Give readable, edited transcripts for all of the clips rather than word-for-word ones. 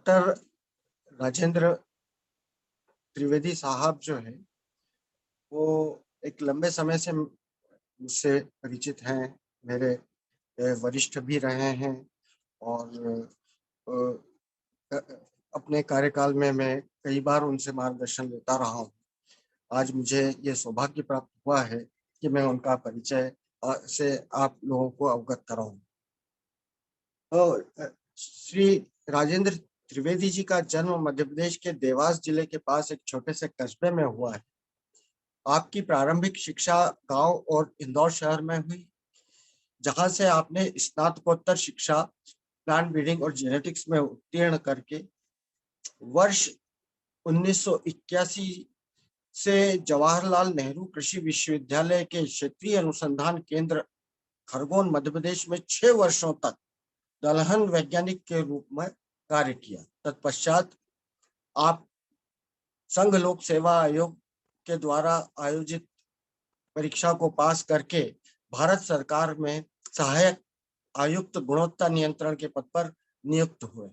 Doctor Rajendra Trivedi साहब जो है वो एक लंबे समय से मुझसे परिचित हैं। मेरे वरिष्ठ भी रहे हैं और अ, अपने कार्यकाल में मैं कई बार उनसे मार्गदर्शन लेता रहा हूँ। आज मुझे ये सौभाग्य प्राप्त हुआ है कि मैं उनका परिचय से आप लोगों को अवगत कराऊं। तो श्री राजेंद्र त्रिवेदी जी का जन्म मध्य प्रदेश के देवास जिले के पास एक छोटे से कस्बे में हुआ है। आपकी प्रारंभिक शिक्षा गांव और इंदौर शहर में हुई, जहां से आपने स्नातकोत्तर शिक्षा प्लांट ब्रीडिंग और जेनेटिक्स में उत्तीर्ण करके वर्ष 1981 से जवाहरलाल नेहरू कृषि विश्वविद्यालय के क्षेत्रीय अनुसंधान केंद्र खरगोन मध्य प्रदेश में 6 वर्षों तक दलहन वैज्ञानिक के रूप में कार्य किया। तत्पश्चात आप संघ लोक सेवा आयोग के द्वारा आयोजित परीक्षा को पास करके भारत सरकार में सहायक आयुक्त गुणवत्ता नियंत्रण के पद पर नियुक्त हुए।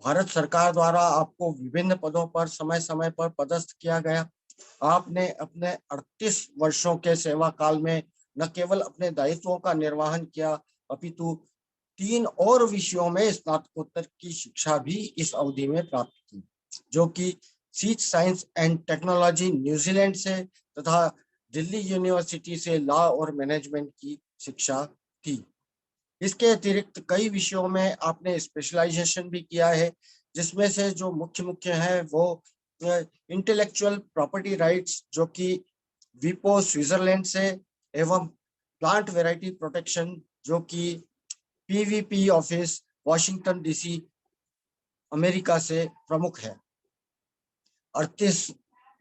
भारत सरकार द्वारा आपको विभिन्न पदों पर समय समय पर पदस्थ किया गया। आपने अपने 38 वर्षों के सेवा काल में न केवल अपने दायित्वों का निर्वहन किया, अपितु 3 और विषयों में स्नातकोत्तर की शिक्षा भी इस अवधि में प्राप्त की, जो कि सीच साइंस एंड टेक्नोलॉजी न्यूजीलैंड से तथा दिल्ली यूनिवर्सिटी से लॉ और मैनेजमेंट की शिक्षा थी। इसके अतिरिक्त कई विषयों में आपने स्पेशलाइजेशन भी किया है, जिसमें से जो मुख्य मुख्य है वो इंटेलेक्चुअल प्रॉपर्टी राइट्स, जो कि विपो स्विट्जरलैंड से, एवं प्लांट वैरायटी प्रोटेक्शन, जो कि PVP office Washington DC America से प्रमुख है। 38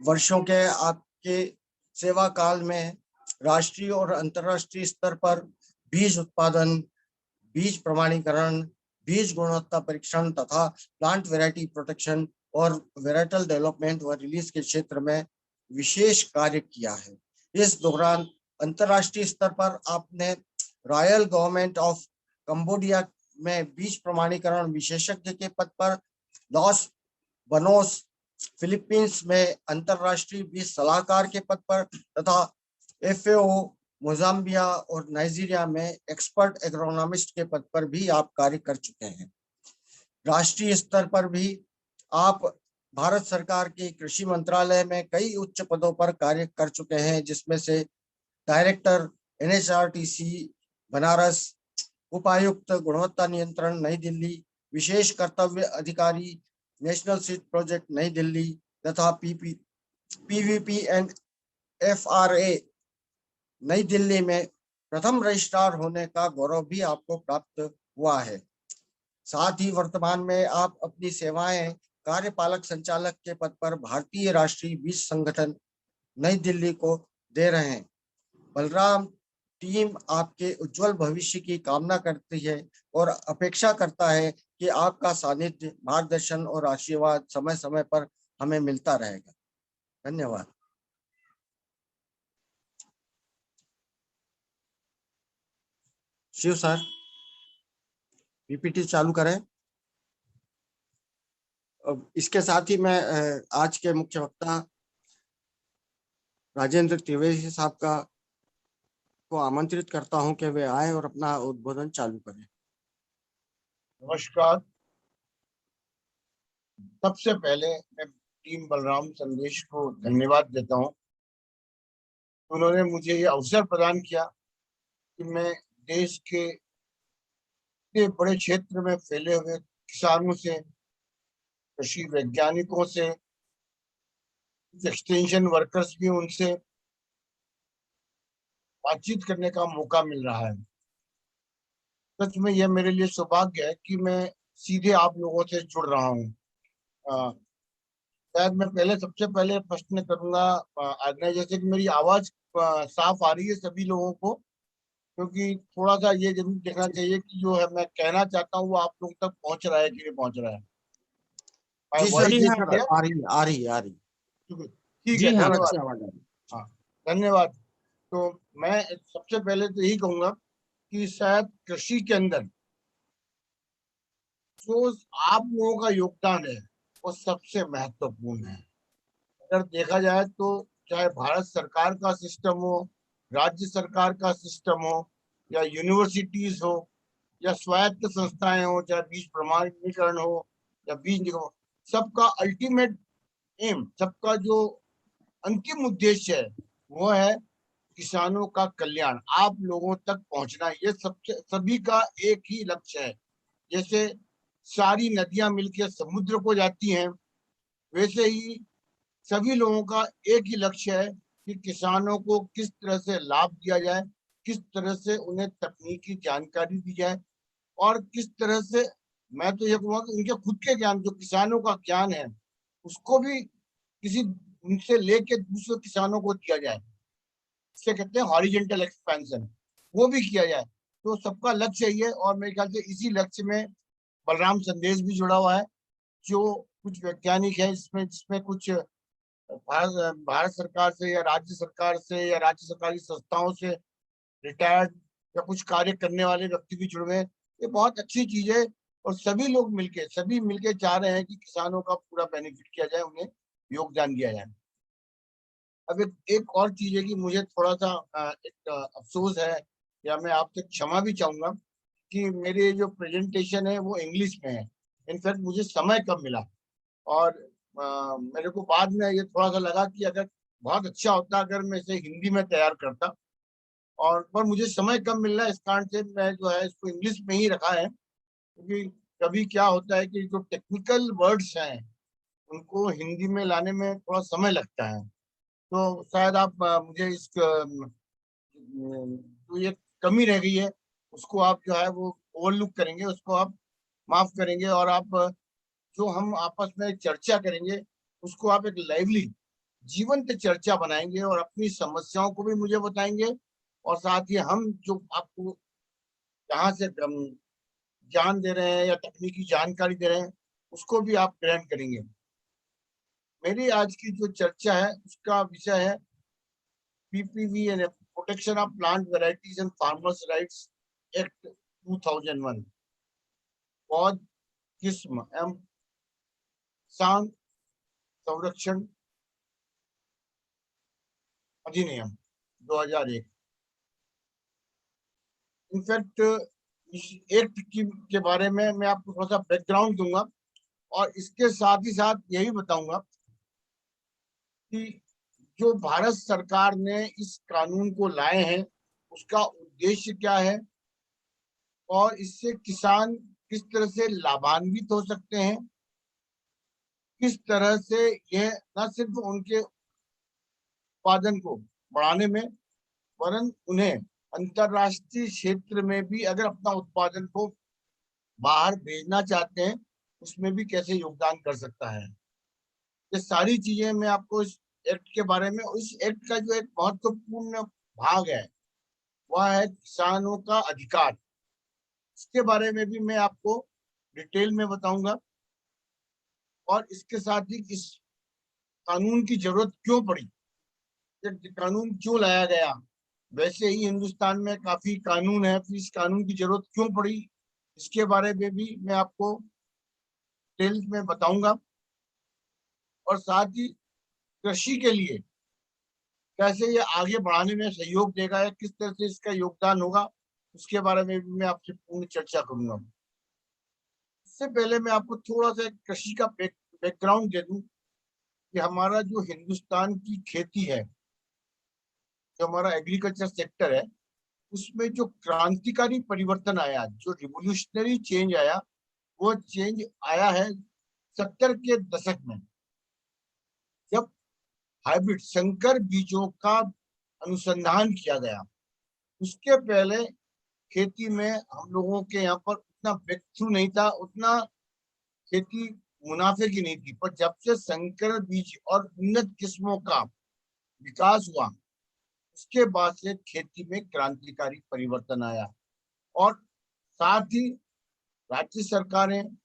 वर्षों के आपके सेवा काल में राष्ट्रीय और अंतर्राष्ट्रीय स्तर पर बीज उत्पादन, बीज प्रमाणीकरण, बीज गुणवत्ता परीक्षण तथा प्लांट वैरायटी प्रोटेक्शन और वेराइटल डेवलपमेंट व रिलीज के क्षेत्र में विशेष कार्य किया है। इस दौरान अंतर्राष्ट्रीय स्तर पर आपने रॉयल गवर्नमेंट ऑफ कंबोडिया में बीज प्रमाणीकरण विशेषज्ञ के पद पर, लॉस बनोस फिलीपींस में अंतर्राष्ट्रीय बीज सलाहकार के पद पर तथा एफएओ मोजाम्बिया और नाइजीरिया में एक्सपर्ट एग्रोनॉमिस्ट के पद पर भी आप कार्य कर चुके हैं। राष्ट्रीय स्तर पर भी आप भारत सरकार के कृषि मंत्रालय में कई उच्च पदों पर कार्य कर चुके हैं, जिसमें से डायरेक्टर एनएचआरटीसी बनारस, उपायुक्त गुणवत्ता नियंत्रण नई दिल्ली, विशेष कर्तव्य अधिकारी नेशनल सीड प्रोजेक्ट नई दिल्ली तथा पीवीपी एंड एफआरए नई दिल्ली में प्रथम रजिस्ट्रार होने का गौरव भी आपको प्राप्त हुआ है। साथ ही वर्तमान में आप अपनी सेवाएं कार्यपालक संचालक के पद पर भारतीय राष्ट्रीय बीज संगठन नई दिल्ली को दे रहे हैं। बलराम टीम आपके उज्जवल भविष्य की कामना करती है और अपेक्षा करता है कि आपका सानिध्य, मार्गदर्शन और आशीर्वाद समय समय पर हमें मिलता रहेगा। धन्यवाद। शिव सर, पीपीटी चालू करें। अब इसके साथ ही मैं आज के मुख्य वक्ता राजेंद्र त्रिवेदी साहब को आमंत्रित करता हूं कि वे आए और अपना उद्बोधन चालू करें। नमस्कार। सबसे पहले मैं टीम बलराम संदेश को धन्यवाद देता हूं। उन्होंने मुझे ये अवसर प्रदान किया कि मैं देश के इतने बड़े क्षेत्र में फैले हुए किसानों से, कृषि वैज्ञानिकों से, एक्सटेंशन वर्कर्स भी, उनसे बातचीत करने का मौका मिल रहा है। सच में यह मेरे लिए सौभाग्य है कि मैं सीधे आप लोगों से जुड़ रहा हूँ। शायद मैं सबसे पहले प्रश्न करूंगा आज्ञा, जैसे कि मेरी आवाज साफ आ रही है सभी लोगों को, क्योंकि थोड़ा सा ये जरूर देखना चाहिए कि जो है मैं कहना चाहता हूँ वो आप लोग तक पहुंच रहा है कि नहीं पहुंच रहा है। जी सर, आ रही है। ठीक है, धन्यवाद। हाँ, धन्यवाद। तो मैं सबसे पहले तो यही कहूंगा कि शायद कृषि के अंदर जो आप लोगों का योगदान है वो सबसे महत्वपूर्ण है। अगर देखा जाए तो चाहे भारत सरकार का सिस्टम हो, राज्य सरकार का सिस्टम हो, या यूनिवर्सिटीज हो, या स्वायत्त संस्थाएं हो, चाहे बीज प्रमाणीकरण हो या बीज निगम, सबका अल्टीमेट एम, सबका जो अंतिम उद्देश्य है वो है किसानों का कल्याण, आप लोगों तक पहुंचना। ये सबसे सभी का एक ही लक्ष्य है। जैसे सारी नदियां मिलकर समुद्र को जाती हैं, वैसे ही सभी लोगों का एक ही लक्ष्य है कि किसानों को किस तरह से लाभ दिया जाए, किस तरह से उन्हें तकनीकी जानकारी दी जाए, और किस तरह से, मैं तो ये कहूँगा कि उनके खुद के ज्ञान, जो किसानों का ज्ञान है, उसको भी किसी उनसे लेके दूसरे किसानों को दिया जाए। इसे कहते हैं हॉरिजेंटल एक्सपेंशन, वो भी किया जाए। तो सबका लक्ष्य यही है, और मेरे ख्याल से इसी लक्ष्य में बलराम संदेश भी जुड़ा हुआ है, जो कुछ वैज्ञानिक है इसमें, जिसमें कुछ भारत सरकार से या राज्य सरकार से या राज्य सरकारी संस्थाओं से रिटायर्ड या कुछ कार्य करने वाले व्यक्ति भी जुड़ गए। ये बहुत अच्छी चीज है, और सभी मिलके चाह रहे हैं कि किसानों का पूरा बेनिफिट किया जाए, उन्हें योगदान दिया जाए। अब एक और चीज है कि मुझे थोड़ा सा एक अफसोस है, या मैं आपसे क्षमा भी चाहूंगा कि मेरे जो प्रेजेंटेशन है वो इंग्लिश में है। इनफैक्ट मुझे समय कम मिला, और मेरे को बाद में ये थोड़ा सा लगा कि अगर बहुत अच्छा होता अगर मैं इसे हिंदी में तैयार करता, और पर मुझे समय कम मिल रहा है, इस कारण से मैं जो है इसको इंग्लिश में ही रखा है। क्योंकि कभी क्या होता है कि जो टेक्निकल वर्ड्स हैं उनको हिंदी में लाने में थोड़ा समय लगता है। तो शायद आप मुझे इस जो ये कमी रह गई है उसको आप जो है वो ओवरलुक करेंगे, उसको आप माफ करेंगे, और आप जो हम आपस में चर्चा करेंगे उसको आप एक लाइवली जीवंत चर्चा बनाएंगे, और अपनी समस्याओं को भी मुझे बताएंगे, और साथ ही हम जो आपको जहाँ से हम ज्ञान दे रहे हैं या तकनीकी जानकारी दे रहे हैं उसको भी आप ग्रहण करेंगे। मेरी आज की जो चर्चा है उसका विषय है PPV and protection of plant varieties and farmers rights act 2001, पौध किस्म एवं किसान संरक्षण अधिनियम 2001। इनफैक्ट इस एक्ट की के बारे में मैं आपको थोड़ा सा बैकग्राउंड दूंगा, और इसके साथ ही साथ यही बताऊंगा कि जो भारत सरकार ने इस कानून को लाए हैं उसका उद्देश्य क्या है, और इससे किसान किस तरह से लाभान्वित हो सकते हैं, किस तरह से यह न सिर्फ उनके उत्पादन को बढ़ाने में, वरन उन्हें अंतरराष्ट्रीय क्षेत्र में भी अगर अपना उत्पादन को बाहर भेजना चाहते हैं उसमें भी कैसे योगदान कर सकता है। ये सारी चीजें मैं आपको इस एक्ट के बारे में, इस एक्ट का जो एक महत्वपूर्ण भाग है वह है किसानों का अधिकार, इसके बारे में भी मैं आपको डिटेल में बताऊंगा, और इसके साथ ही इस कानून की जरूरत क्यों पड़ी, ये कानून क्यों लाया गया। वैसे ही हिंदुस्तान में काफी कानून है, फिर इस कानून की जरूरत क्यों पड़ी, इसके बारे में भी मैं आपको डिटेल में बताऊंगा, और साथ ही कृषि के लिए कैसे ये आगे बढ़ाने में सहयोग देगा या किस तरह से इसका योगदान होगा, उसके बारे में भी मैं आपसे पूर्ण चर्चा करूंगा। इससे पहले मैं आपको थोड़ा सा कृषि का बैकग्राउंड दे दूं कि हमारा जो हिंदुस्तान की खेती है, जो हमारा एग्रीकल्चर सेक्टर है, उसमें जो क्रांतिकारी परिवर्तन आया, जो रिवोल्यूशनरी चेंज आया, वो चेंज आया है 70 के दशक में, जब हाइब्रिड संकर बीजों का अनुसंधान किया गया। उसके पहले खेती में हम लोगों के यहाँ पर उतना ब्रेक थ्रू नहीं था, उतना खेती मुनाफे की नहीं थी। पर जब से संकर बीज और उन्नत किस्मों का विकास हुआ उसके बाद से खेती में क्रांतिकारी परिवर्तन आया, और साथ ही राज्य सरकारें,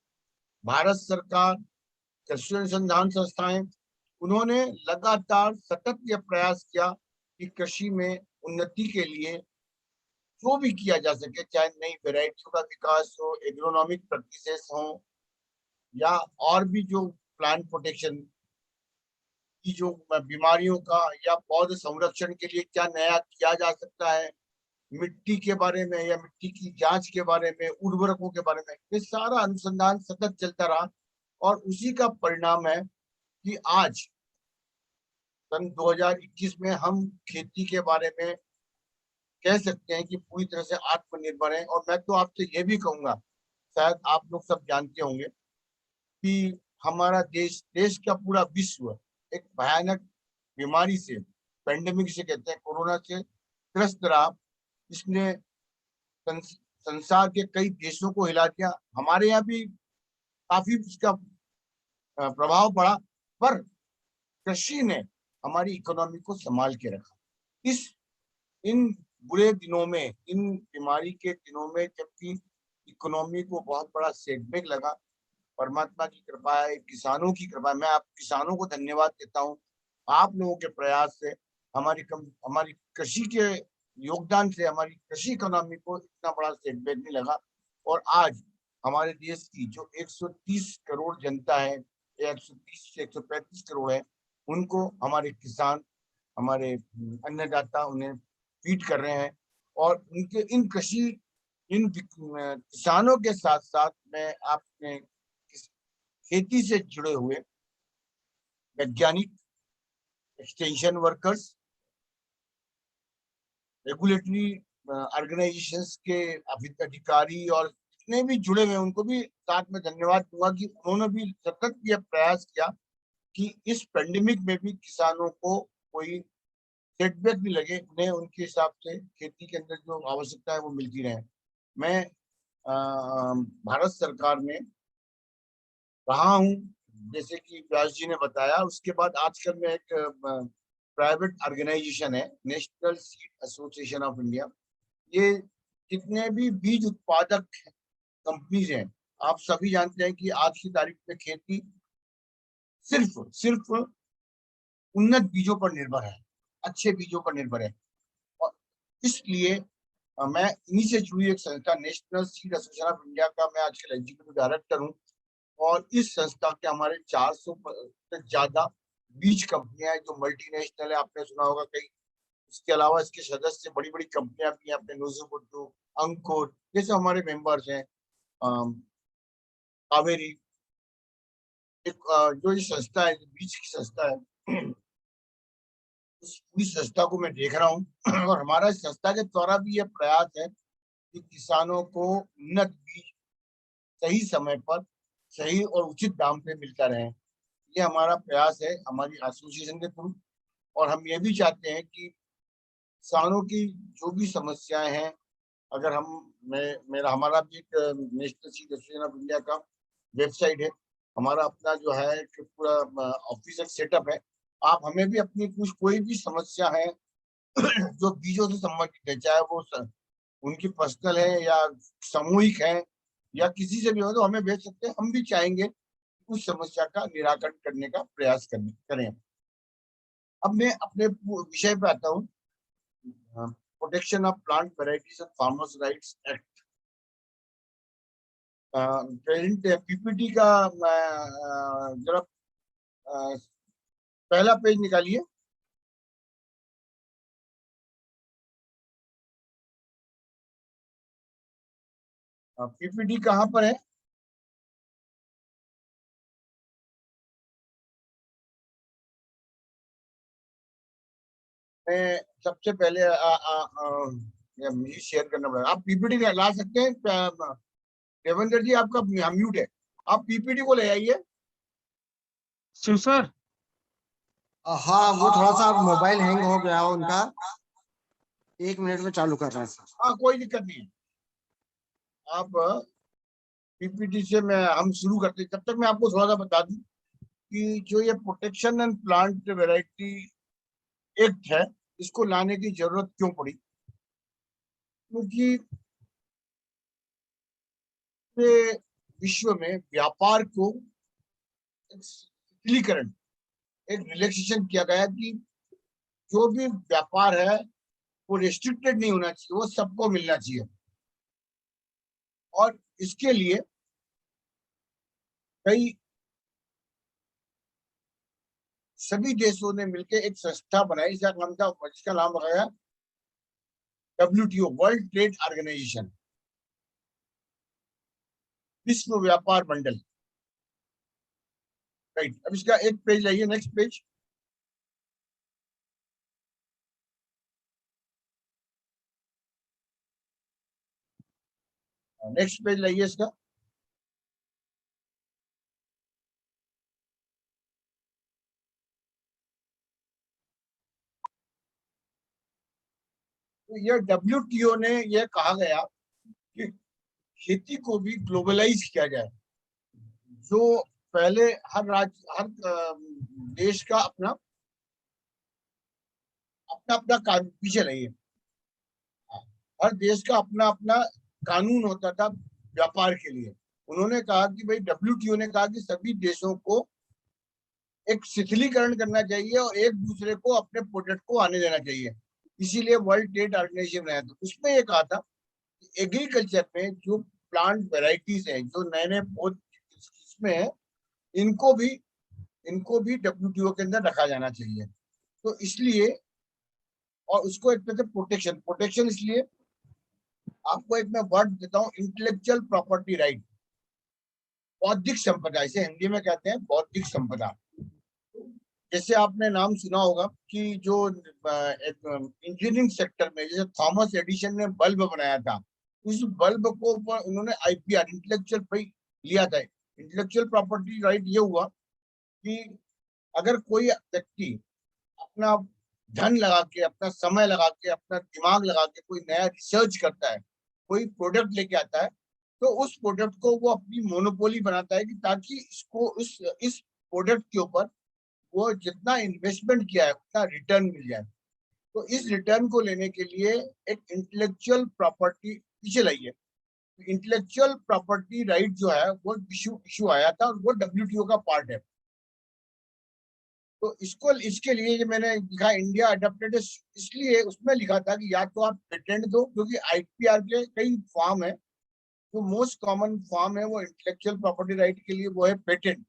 भारत सरकार, कृषि अनुसंधान संस्थाएं, उन्होंने लगातार सतत यह प्रयास किया कि कृषि में उन्नति के लिए जो भी किया जा सके, चाहे नई वेराइटियों का विकास हो, एग्रोनॉमिक प्रैक्टिसेस हो, या और भी जो प्लांट प्रोटेक्शन की जो बीमारियों का या पौध संरक्षण के लिए क्या नया किया जा सकता है, मिट्टी के बारे में या मिट्टी की जांच के बारे में, उर्वरकों के बारे में, ये सारा अनुसंधान सतत चलता रहा। और उसी का परिणाम है कि आज सन 2021 में हम खेती के बारे में कह सकते हैं कि पूरी तरह से आत्मनिर्भर है। और मैं तो आपसे ये भी कहूंगा, शायद आप लोग सब जानते होंगे कि हमारा देश का पूरा विश्व एक भयानक बीमारी से, पेंडेमिक से कहते हैं, कोरोना से ग्रस्त रहा। इसने संसार के कई देशों को हिला दिया। हमारे यहाँ भी काफी इसका प्रभाव पड़ा, पर कृषि ने हमारी इकोनॉमी को संभाल के रखा। इन बुरे दिनों में, इन बीमारी के दिनों में, जबकि इकोनॉमी को बहुत बड़ा सेटबैक लगा, परमात्मा की कृपा है, किसानों की कृपा है। मैं आप किसानों को धन्यवाद देता हूँ। आप लोगों के प्रयास से, हमारी कृषि के योगदान से हमारी कृषि इकोनॉमी को इतना बड़ा सेटबैक नहीं लगा। और आज हमारे देश की जो 130 करोड़ जनता है, 130 से 135 करोड़ है, उनको हमारे किसान, हमारे अन्नदाता उन्हें फीड कर रहे हैं। और उनके इन किसानों के साथ साथ मैं आपने खेती से जुड़े हुए वैज्ञानिक, एक्सटेंशन वर्कर्स, रेगुलेटरी ऑर्गेनाइजेशंस के अधिकारी और जितने भी जुड़े हुए, उनको भी साथ में धन्यवाद दूंगा कि उन्होंने भी सतत यह प्रयास किया कि इस पेंडेमिक में भी किसानों को कोई सेटबैक नहीं लगे, उन्हें उनके हिसाब से खेती के अंदर जो आवश्यकता है वो मिलती रहे। मैं भारत सरकार में रहा हूँ, जैसे कि व्यास जी ने बताया। उसके बाद आजकल मैं एक प्राइवेट ऑर्गेनाइजेशन है, national seed association of India. ये जितने भी बीज उत्पादक कंपनीज हैं, आप सभी जानते हैं कि आज की तारीख में खेती सिर्फ उन्नत बीजों पर निर्भर है, अच्छे बीजों पर निर्भर है। और इसलिए मैं इन्हीं से जुड़ी एक संस्था, national seed association of India का मैं आजकल एग्जीक्यूटिव डायरेक्टर हूँ। और इस संस्था के हमारे 400 से ज्यादा बीज कंपनियां हैं जो मल्टीनेशनल है, आपने सुना होगा कई। इसके अलावा इसके सदस्य बड़ी बड़ी कंपनियां भी हैं, अपने नुजुबुड्डू, अंकुर, जैसे हमारे मेंबर्स हैं, कावेरी। एक जो ये संस्था है, बीज की संस्था है, उस पूरी संस्था को मैं देख रहा हूँ। और हमारा इस संस्था के द्वारा भी यह प्रयास है कि किसानों को उन्नत बीज सही समय पर, सही और उचित दाम पे मिलता रहे। ये हमारा प्रयास है हमारी एसोसिएशन के थ्रू। और हम ये भी चाहते हैं कि किसानों की जो भी समस्याएं हैं, अगर हमारा भी एक national seed association of India का वेबसाइट है, हमारा अपना जो है एक पूरा ऑफिशियल सेटअप है। आप हमें भी अपनी कोई भी समस्या है जो बीजों से संबंधित है, चाहे वो उनकी पर्सनल है या सामूहिक है या किसी से भी हो, तो हमें भेज सकते हैं। हम भी चाहेंगे उस समस्या का निराकरण करने का प्रयास करें। अब मैं अपने विषय पे आता हूँ, protection of plant varieties and farmers rights act. Present PPT का जरा पहला पेज निकालिए। पीपीटी कहाँ पर है? मैं सबसे पहले मुझे शेयर करना पड़ेगा। आप पीपीटी ला सकते हैं? देवेंद्र जी आपका म्यूट है, आप पीपीटी को ले आइए। शिव सर, हाँ, वो थोड़ा सा मोबाइल हैंग हो गया उनका, 1 मिनट में चालू कर रहे हैं सर। हाँ, कोई दिक्कत नहीं है। आप पीपीटी से हम शुरू करते हैं। तब तक मैं आपको थोड़ा सा बता दूं कि जो ये protection and plant variety act है, इसको लाने की जरूरत क्यों पड़ी? क्योंकि विश्व में व्यापार को शिथिलीकरण, एक रिलैक्सेशन किया गया कि जो भी व्यापार है वो रेस्ट्रिक्टेड नहीं होना चाहिए, वो सबको मिलना चाहिए। और इसके लिए कई सभी देशों ने मिलकर एक संस्था बनाई जिसका नाम रखा गया WTO, वर्ल्ड ट्रेड ऑर्गेनाइजेशन, विश्व व्यापार मंडल। राइट, अब इसका एक पेज लाइए, नेक्स्ट पेज। नेक्स्ट पेज लाइए इसका। तो ये WTO ने यह कहा गया कि खेती को भी ग्लोबलाइज किया जाए। जो पहले हर राज्य, हर देश का अपना अपना अपना कानून, पीछे रहिए, हर देश का अपना अपना कानून होता था व्यापार के लिए। उन्होंने कहा कि भाई, WTO ने कहा कि सभी देशों को एक शिथिलीकरण करना चाहिए और एक दूसरे को अपने प्रोडक्ट को आने देना चाहिए। इसीलिए वर्ल्ड ट्रेड ऑर्गेनाइजेशन बनाया। तो उसमें ये कहा था कि एग्रीकल्चर में जो प्लांट वेराइटीज है, जो नए नए पौध इसमें है, इनको भी WTO के अंदर रखा जाना चाहिए। तो इसलिए, और उसको एक तरह से प्रोटेक्शन इसलिए, आपको एक मैं वर्ड देता हूँ, इंटेलेक्चुअल प्रॉपर्टी राइट, बौद्धिक संपदा, इसे हिंदी में कहते हैं बौद्धिक संपदा। जैसे आपने नाम सुना होगा कि जो इंजीनियरिंग सेक्टर में जैसे थॉमस एडिसन ने बल्ब बनाया था, उस बल्ब को उन्होंने IPR, इंटेलेक्चुअल लिया था। इंटेलेक्चुअल प्रॉपर्टी राइट ये हुआ कि अगर कोई व्यक्ति अपना धन लगा के, अपना समय लगा के, अपना दिमाग लगा के कोई नया रिसर्च करता है, कोई प्रोडक्ट लेके आता है, तो उस प्रोडक्ट को वो अपनी मोनोपोली बनाता है कि ताकि इसको इस प्रोडक्ट के ऊपर वो जितना इन्वेस्टमेंट किया है उतना रिटर्न मिल जाए। तो इस रिटर्न को लेने के लिए एक इंटेलेक्चुअल प्रॉपर्टी, पीछे लाइए, इंटेलेक्चुअल प्रॉपर्टी राइट जो है वो इशू आया था, और वो WTO का पार्ट है। तो इसके लिए जो मैंने लिखा इंडिया अडॉप्टेड, इसलिए उसमें लिखा था कि या तो आप पेटेंट दो, क्योंकि IPR के कई फॉर्म है। जो मोस्ट कॉमन फॉर्म है वो इंटेलेक्चुअल प्रॉपर्टी राइट के लिए वो है पेटेंट।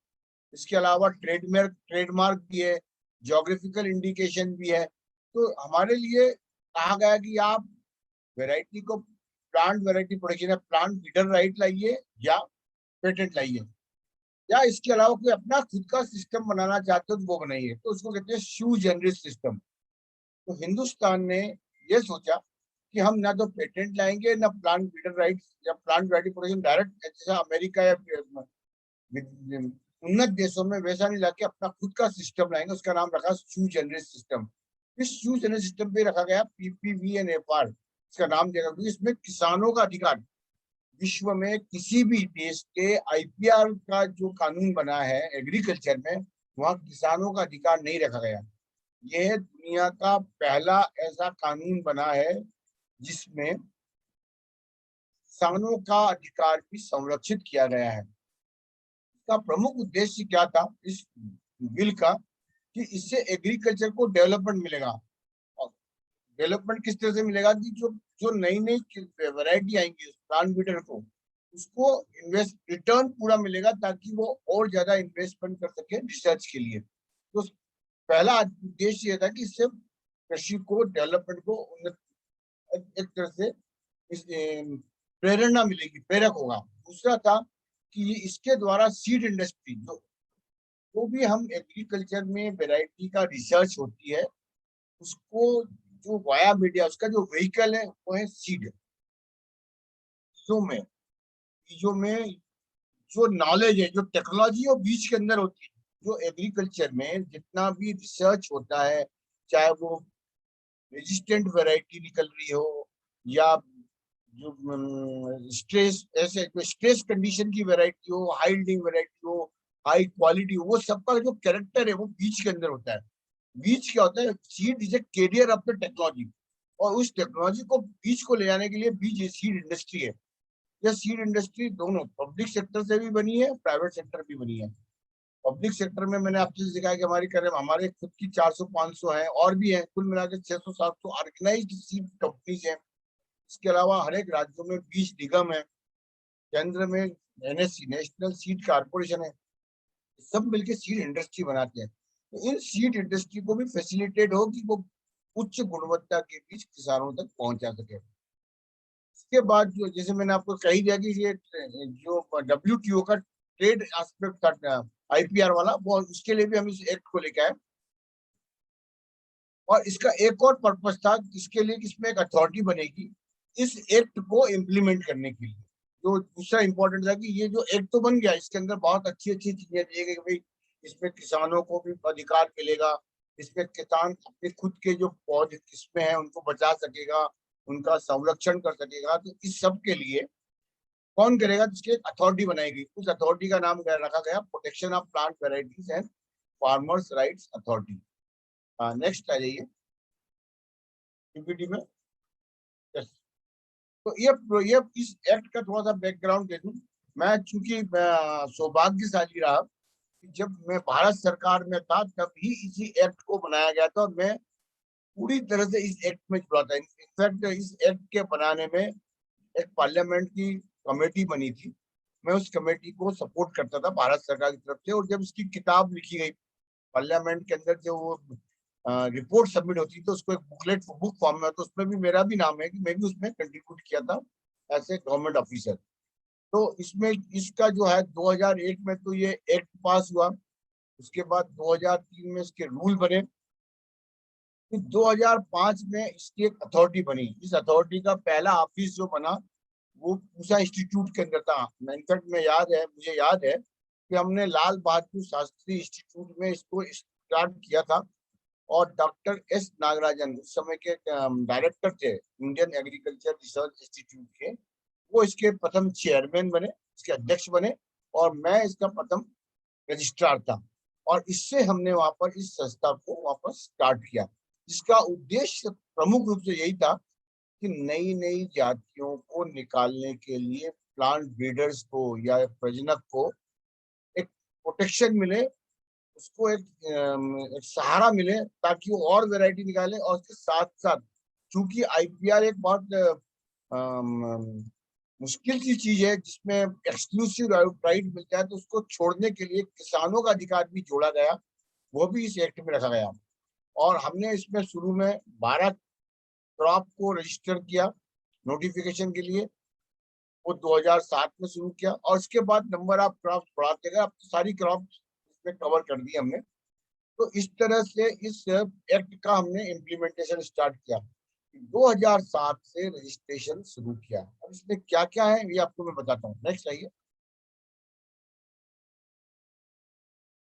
इसके अलावा ट्रेडमार्क भी है, ज्योग्राफिकल इंडिकेशन भी है। तो हमारे लिए कहा गया कि आप वैरायटी को, प्लांट वैरायटी प्रोटेक्शन है, प्लांट ब्रीडर राइट लाइए या पेटेंट लाइए, या इसके अलावा कोई अपना खुद का सिस्टम बनाना चाहते हो तो वो बनाइए। तो उसको कहते हैं शू जनरिक सिस्टम। तो हिंदुस्तान ने ये सोचा कि हम ना तो पेटेंट लाएंगे, ना प्लांट ब्रीडर राइट्स या प्लांट वैरायटी प्रोटेक्शन डायरेक्ट, जैसा अमेरिका या उन्नत देशों में वैसा नहीं लाके अपना खुद का सिस्टम लाएंगे। उसका नाम रखा शू जनरिक सिस्टम। इस शू जनरिक सिस्टम पे रखा गया PPVNFR, इसका नाम दिया गया। इसमें किसानों का अधिकार, विश्व में किसी भी देश के IPR का जो कानून बना है एग्रीकल्चर में, वहां किसानों का अधिकार नहीं रखा गया। यह दुनिया का पहला ऐसा कानून बना है जिसमें किसानों का अधिकार भी संरक्षित किया गया है। इसका प्रमुख उद्देश्य क्या था इस बिल का, कि इससे एग्रीकल्चर को डेवलपमेंट मिलेगा। और डेवलपमेंट किस तरह से मिलेगा कि जो नई नई वैरायटी आएंगी प्लांट ब्रीडर को, उसको रिटर्न पूरा मिलेगा, ताकि वो और ज्यादा इन्वेस्टमेंट कर सके रिसर्च के लिए। तो पहला उद्देश्य यह था कि इससे कृषि को, डेवलपमेंट को एक तरह से प्रेरणा मिलेगी, प्रेरक होगा। दूसरा था कि इसके द्वारा सीड इंडस्ट्री, जो भी हम एग्रीकल्चर में वैरायटी का रिसर्च होती है, उसको जो वाया मीडिया, उसका जो व्हीकल है वो है सीड। बीजों में जो नॉलेज है, जो टेक्नोलॉजी वो बीज के अंदर होती है। जो एग्रीकल्चर में जितना भी रिसर्च होता है, चाहे वो रेजिस्टेंट वैरायटी निकल रही हो, या जो स्ट्रेस कंडीशन की वैरायटी हो, हाई यील्डिंग वैरायटी हो, हाई क्वालिटी हो, वो सबका जो कैरेक्टर है वो बीज के अंदर होता है। बीज क्या होता है? Seed is a carrier of the technology, और उस टेक्नोलॉजी को, बीज को ले जाने के लिए बीज सीड इंडस्ट्री है। यह सीड इंडस्ट्री दोनों पब्लिक सेक्टर से भी बनी है, प्राइवेट सेक्टर भी बनी है। पब्लिक सेक्टर में मैंने आपसे दिखाया कि हमारे खुद की 400-500 हैं और भी हैं, कुल मिलाकर 600-700 ऑर्गेनाइज्ड सीड कंपनीज हैं। इसके अलावा हर एक राज्यों में 20 निगम है, केंद्र में एनएससी नेशनल सीड कारपोरेशन है, सब मिलकर सीड इंडस्ट्री बनाते हैं। तो इन सीड इंडस्ट्री को भी फैसिलिटेट हो कि वो उच्च गुणवत्ता के बीच किसानों तक पहुंचा सके। इसके बाद जो जैसे मैंने आपको कही दिया कि ये जो WTO का ट्रेड एस्पेक्ट था IPR वाला, वो उसके लिए भी हम इस एक्ट को लेके आए। और इसका एक और पर्पस था, इसके लिए इसमें एक अथॉरिटी बनेगी इस एक्ट को इम्प्लीमेंट करने के लिए। जो दूसरा इंपॉर्टेंट था कि ये जो एक्ट तो बन गया, इसके अंदर बहुत अच्छी अच्छी चीजें दी गई कि भाई इसमें किसानों को भी अधिकार मिलेगा, इसमें किसान अपने खुद के जो पौधे किस्में हैं उनको बचा सकेगा, उनका संरक्षण कर सकेगा। तो इस सब के लिए कौन करेगा, जिसकी एक अथॉरिटी बनाई गई। उस अथॉरिटी का नाम रखा गया protection of plant varieties and farmers rights authority. Next आ जाइए PPT में। यस, तो ये इस एक्ट का थोड़ा सा बैकग्राउंड दे दूं। मैं चूंकि सौभाग्यशाली रहा कि जब मैं भारत सरकार में था तब ही इसी एक्ट को बनाया गया था और मैं पूरी तरह से इस एक्ट में जुड़ा था। इनफैक्ट इस एक्ट के बनाने में एक पार्लियामेंट की कमेटी बनी थी, मैं उस कमेटी को सपोर्ट करता था भारत सरकार की तरफ से। और जब इसकी किताब लिखी गई पार्लियामेंट के अंदर, जो वो रिपोर्ट सबमिट होती तो उसको एक बुक फॉर्म में, तो उसमें भी मेरा भी नाम है कि मैं भी उसमें कंट्रीब्यूट किया था एज ए गवर्नमेंट ऑफिसर। तो इसमें इसका जो है 2001 में तो ये एक्ट पास हुआ। उसके बाद 2003 में इसके रूल बने। फिर 2005 में इसकी एक अथॉरिटी बनी। इस अथॉरिटी का पहला ऑफिस जो बना वो पूसा इंस्टीट्यूट के अंदर था। इनफैक्ट मुझे याद है कि हमने लाल बहादुर शास्त्री इंस्टीट्यूट में इसको स्टार्ट किया था और डॉक्टर S नागराजन उस समय के डायरेक्टर थे इंडियन एग्रीकल्चर रिसर्च इंस्टीट्यूट के, वो इसके प्रथम चेयरमैन बने, इसके अध्यक्ष बने और मैं इसका प्रथम रजिस्ट्रार था। और इससे हमने वहां पर इस संस्था को वापस स्टार्ट किया, जिसका उद्देश्य प्रमुख रूप से यही था कि नई नई जातियों को निकालने के लिए प्लांट ब्रीडर्स को या प्रजनक को एक प्रोटेक्शन मिले, उसको एक सहारा मिले ताकि वो और वैरायटी निकाले। और उसके साथ साथ चूंकि IPR एक बहुत मुश्किल सी चीज है जिसमें एक्सक्लूसिव राइट मिलता है, तो उसको छोड़ने के लिए किसानों का अधिकार भी जोड़ा गया, वो भी इस एक्ट में रखा गया। और हमने इसमें शुरू में 12 क्रॉप को रजिस्टर किया नोटिफिकेशन के लिए, वो 2007 में शुरू किया। और उसके बाद नंबर ऑफ क्रॉप बढ़ाते गए, अब तो सारी क्रॉप इसमें कवर कर दी हमने। तो इस तरह से इस एक्ट का हमने इम्प्लीमेंटेशन स्टार्ट किया, 2007 से रजिस्ट्रेशन शुरू किया। अब इसमें क्या क्या है ये आपको मैं बताता हूँ। नेक्स्ट आइए,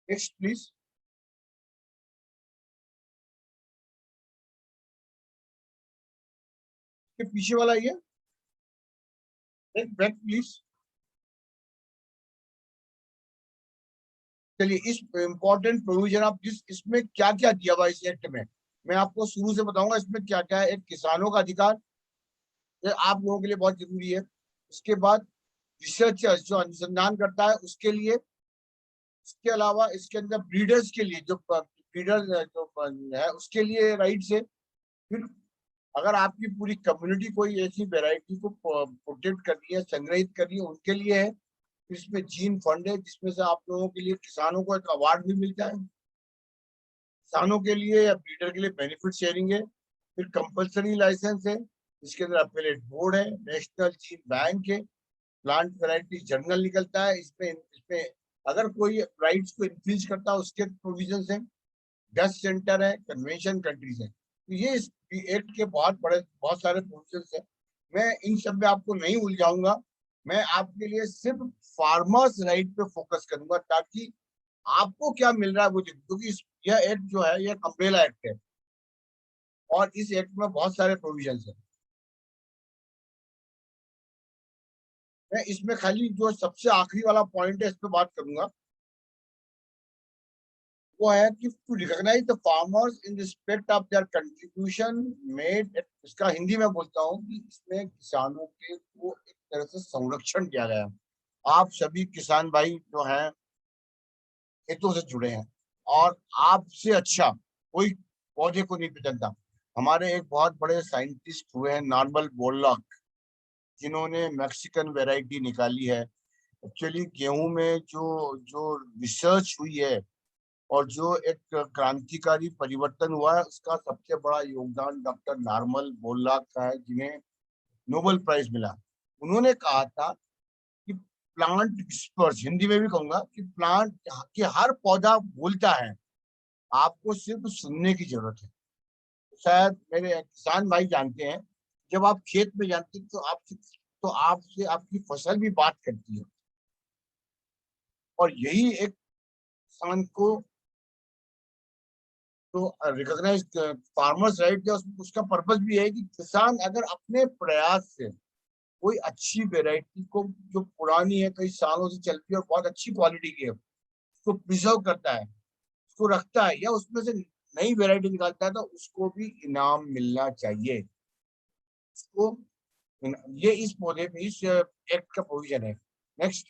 नेक्स्ट प्लीज। पीछे वाला ये बैक प्लीज। चलिए, इस इंपॉर्टेंट प्रोविजन ऑफ जिस इसमें क्या क्या दिया हुआ इस एक्ट में, मैं आपको शुरू से बताऊंगा इसमें क्या क्या है। एक किसानों का अधिकार, ये आप लोगों के लिए बहुत जरूरी है। उसके बाद रिसर्चर्स जो अनुसंधान करता है उसके लिए। इसके अलावा इसके अंदर ब्रीडर्स के लिए, जो ब्रीडर जो है उसके लिए राइट्स है। फिर अगर आपकी पूरी कम्युनिटी कोई ऐसी वेराइटी को प्रोटेक्ट करनी है, संग्रहित करनी है, उनके लिए है। फिर इसमें जीन फंड है जिसमें से आप लोगों के लिए किसानों को एक अवार्ड भी मिलता है, किसानों के लिए या ब्रीडर के लिए बेनिफिट शेयरिंग है। फिर कंपलसरी लाइसेंस है, इसके अंदर अपीलेट बोर्ड है, नेशनल जीन बैंक है, प्लांट वैरायटी जर्नल निकलता है। इसमें अगर कोई राइट्स को इन्फ्रिंज करता है उसके प्रोविजन है। गैस सेंटर है, कन्वेंशन कंट्रीज है। तो ये इस एक्ट के बहुत सारे प्रोविजन है। मैं इन सब में आपको नहीं उलझाऊंगा, मैं आपके लिए सिर्फ फार्मर्स राइट पे फोकस करूंगा ताकि आपको क्या मिल रहा है वो देखो। क्योंकि यह एक्ट जो है यह अम्ब्रेला एक्ट है और इस एक्ट में बहुत सारे प्रोविजन है। मैं इसमें खाली जो सबसे आखिरी वाला पॉइंट है इस पर बात करूंगा, वो है कि to recognise the farmers in respect of their contribution made. इसका हिंदी में बोलता हूँ कि इसमें किसानों के को एक तरह से संरक्षण किया गया है। आप सभी किसान भाई जो हैं खेतों से जुड़े हैं और आपसे अच्छा कोई पौधे को नहीं पहचानता। हमारे एक बहुत बड़े साइंटिस्ट हुए हैं नॉर्मन बोरलॉग, जिन्होंने मैक्सिकन वैरायटी निकाली है। एक्चुअली गेहूं में जो जो रिसर्च हुई है और जो एक क्रांतिकारी परिवर्तन हुआ है, उसका सबसे बड़ा योगदान डॉक्टर नॉर्मन बोरलॉग का है, जिन्हें नोबेल प्राइज मिला। उन्होंने कहा था कि प्लांट विस्पर्स, हिंदी में भी कहूंगा कि प्लांट कि हर पौधा बोलता है, आपको सिर्फ सुनने की जरूरत है। शायद मेरे किसान भाई जानते हैं, जब आप खेत में जाते हैं तो आपसे आपकी फसल भी बात करती है। और यही एक किसान को तो रिकॉग्नाइज फार्मर्स राइट है, उसका पर्पस भी है कि किसान अगर अपने प्रयास से कोई अच्छी वेराइटी को, जो पुरानी है, कई सालों से चलती है और बहुत अच्छी क्वालिटी की है, उसको प्रिजर्व करता है, उसको रखता है, या उसमें से नई वेराइटी निकालता है, तो उसको भी इनाम मिलना चाहिए। उसको ये इस पौधे में इस एक्ट का प्रोविजन है। नेक्स्ट,